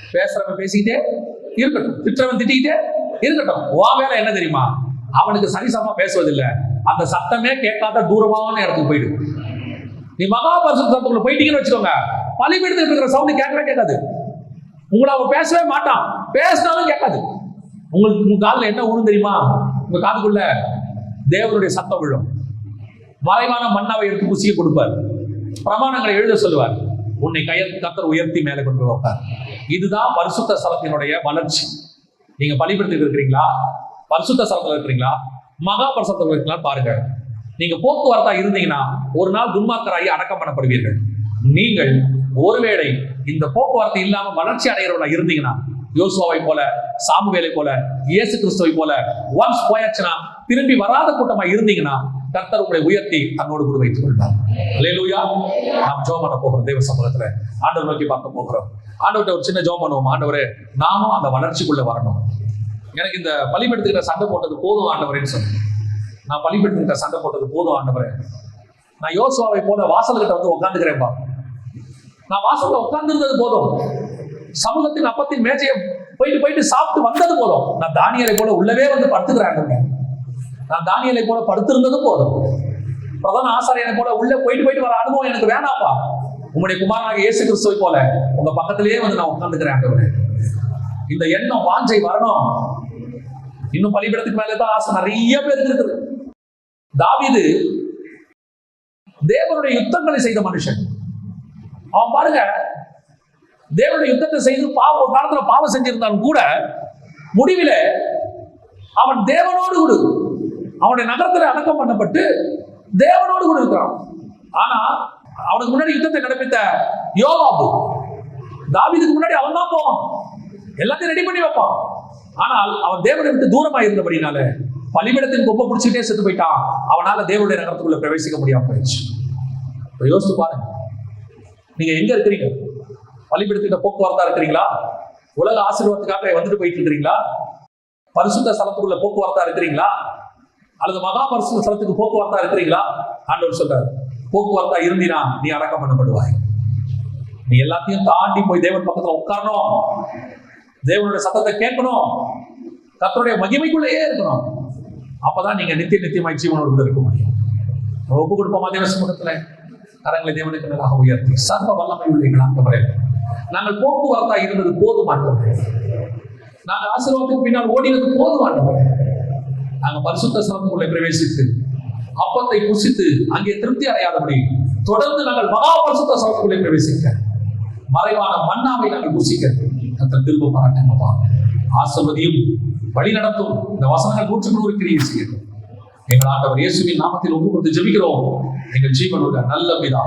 பேசுறவன் பேசிக்கிட்டே இருக்கட்டும், திட்டுறவன் திட்டிக்கிட்டே இருக்கட்டும். உன் வேலை என்ன தெரியுமா? அவனுக்கு சரிசமா பேசுவதில்லை, அந்த சத்தமே கேட்காத தூரமான இடத்துக்கு போயிடு. நீ மகா பரிசுத்த ஸ்தலத்துக்குள்ள போயிட்டீங்கன்னு வச்சுக்கோங்க, பலிபடுத்திட்டு இருக்கிற சவுண்ட் கேட்கவே கேட்காது. உங்களை அவன் பேசவே மாட்டான், பேசினாலும் கேட்காது. உங்களுக்கு உங்க காதுல என்ன ஒண்ணும் தெரியுமா? உங்க காதுக்குள்ள தேவனுடைய சத்தம் விழும். மறைவான மன்னாவை எடுத்து புசிய கொடுப்பார், பிரமாணங்களை எழுத சொல்லுவார், உன்னை கர்த்தர் உயர்த்தி மேலே கொண்டு வைப்பார். இதுதான் பரிசுத்த ஸ்தலத்தினுடைய வளர்ச்சி. நீங்க பலிபடுத்திட்டு இருக்கிறீங்களா? பரிசுத்த ஸ்தலத்துல இருக்கிறீங்களா? மகா பரிசுத்தத்துல இருக்கீங்களா பாருங்க. நீங்க போக்குவரத்தா இருந்தீங்கன்னா ஒரு நாள் துன்மார்க்கராகி அடக்கம் பண்ணப்படுவீர்கள். நீங்கள் ஒருவேளை இந்த போக்குவரத்து இல்லாம வளர்ச்சி அடைகிறவங்களா இருந்தீங்கன்னா, யோசுவாவை போல, சாமுவேலை போல, இயேசு கிறிஸ்துவை போல ஒன்ஸ் போயாச்சுன்னா திரும்பி வராத கூட்டமா இருந்தீங்கன்னா கர்த்தர் உங்களை உயர்த்தி தன்னோடு கூட வைத்துக் கொள்வார். அல்லேலூயா. நாம் ஜெபம் பண்ண போகிறோம். தேவ சமூகத்துல ஆண்டவர் நோக்கி பார்க்க போகிறோம். ஆண்டவர்கிட்ட ஒரு சின்ன ஜெபம் பண்ணுவோம். ஆண்டவரே, நாமும் அந்த வளர்ச்சிக்குள்ள வரணும். எனக்கு இந்த பலிபடுத்துகிற சண்டை போட்டது போதும் ஆண்டவரேன்னு சொன்னேன். நான் பலிபடுத்துகிற சண்டை போட்டது போதும் ஆண்டவரே. நான் யோசுவாவை போல வாசல்கிட்ட வந்து உட்காந்துக்கிறேன்பா. நான் வாசல்ல உட்கார்ந்து இருந்தது போதும். சமூகத்தின் அப்பத்தின் மேஜையை போயிட்டு சாப்பிட்டு வந்தது போதும். நான் தானியேலை போல உள்ளவே வந்து படுத்துக்கிறேன். நான் தானியேலை போல படுத்திருந்தது போதும். பிரதான ஆசாரியனை போல உள்ள போயிட்டு வர அனுபவம் எனக்கு வேணாப்பா. உங்களுடைய குமாரனாக இயேசு கிறிஸ்துவை போல உங்க பக்கத்திலேயே வந்து நான் உட்கார்ந்துக்கிறேன். இந்த எண்ணம் வாஞ்சை வரணும். இன்னும் பலிபீடத்துக்கு மேலதான் ஆசை நிறைய பேருக்கு இருக்குது. தாவீது தேவனுடைய யுத்தங்களை செய்த மனுஷன். அவன் பாருங்க, தேவனுடைய யுத்தத்தை செய்து ஒரு காலத்துல பாவம் செஞ்சிருந்தாலும் கூட முடிவில அவன் தேவனோடு கூட அவனுடைய நகரத்துல அடக்கம் பண்ணப்பட்டு தேவனோடு கூட இருக்கிறான். ஆனா அவனுக்கு முன்னாடி யுத்தத்தை நடப்பித்த யோவாபு, தாவீதுக்கு முன்னாடி அவன் தான் போவான், எல்லாத்தையும் ரெடி பண்ணி வைப்பான். ஆனால் அவன் தேவனை விட்டு தூரமா இருந்தபடினால பலிபீடத்தின் கொப்பை பிடிச்சிட்டே செத்து போயிட்டான். அவனால தேவனுடைய நகரத்துக்குள்ள பிரவேசிக்க முடியாம போயிடுச்சு. யோசிச்சு பாருங்க, நீங்க எங்க இருக்கிறீங்க? பலிபீடத்திட்ட போக்குவரத்தா இருக்கிறீங்களா? உலக ஆசீர்வாதத்துக்காக வந்துட்டு போயிட்டு இருக்கிறீங்களா? பரிசுத்த ஸ்தலத்துக்குள்ள போக்குவரத்தா இருக்கிறீங்களா? அல்லது மகா பரிசுத்த ஸ்தலத்துக்கு போக்குவரத்தா இருக்கிறீங்களா? ஆண்டவர் சொல்றாரு, போக்குவரத்தா இருந்தினா நீ அடக்கம் பண்ணப்படுவாய். நீ எல்லாத்தையும் தாண்டி போய் தேவன் பக்கத்துல உட்காரணும், தேவனுடைய சத்தத்தை கேட்கணும், கர்த்தருடைய மகிமைக்குள்ளேயே இருக்கணும். அப்பதான் நீங்க நித்தியமாய் ஜீவனோடு கூட இருக்க முடியும். ஒப்பு கொடுப்போமா தேவ சமூகத்துல? கரங்களை தேவனுக்கு மேலாக உயர்த்தி, சர்வ வல்லமை உள்ள ஆண்டவரே, நாங்கள் போக்குவரத்தா இருந்தது போதும் ஆண்டவரே. நாங்கள் ஆசீர்வாதத்துக்கு பின்னால் ஓடினது போதும் ஆண்டவரே. நாங்கள் பரிசுத்த ஸ்தலத்துக்குள்ளே பிரவேசித்து அப்பத்தை புசித்து அங்கே திருப்தி அடையாதபடி தொடர்ந்து நாங்கள் மகா பரிசுத்த ஸ்தலத்துக்குள்ளே பிரவேசிக்க, மறைவான மன்னாவை நாங்கள் புசிக்க கர்த்தர் திரும்ப பாராட்டுங்கப்பா. ஆசீர்வதியும் வழி நடத்தும். இந்த வசனங்கள் 100 கிரியை செய்யட்டும். எங்கள் ஆண்டவர் இயேசுவின் நாமத்தில் ஒப்பு கொடுத்து ஜெபிக்கிறோம். எங்கள் ஜீவனுள்ள நல்ல பிதா.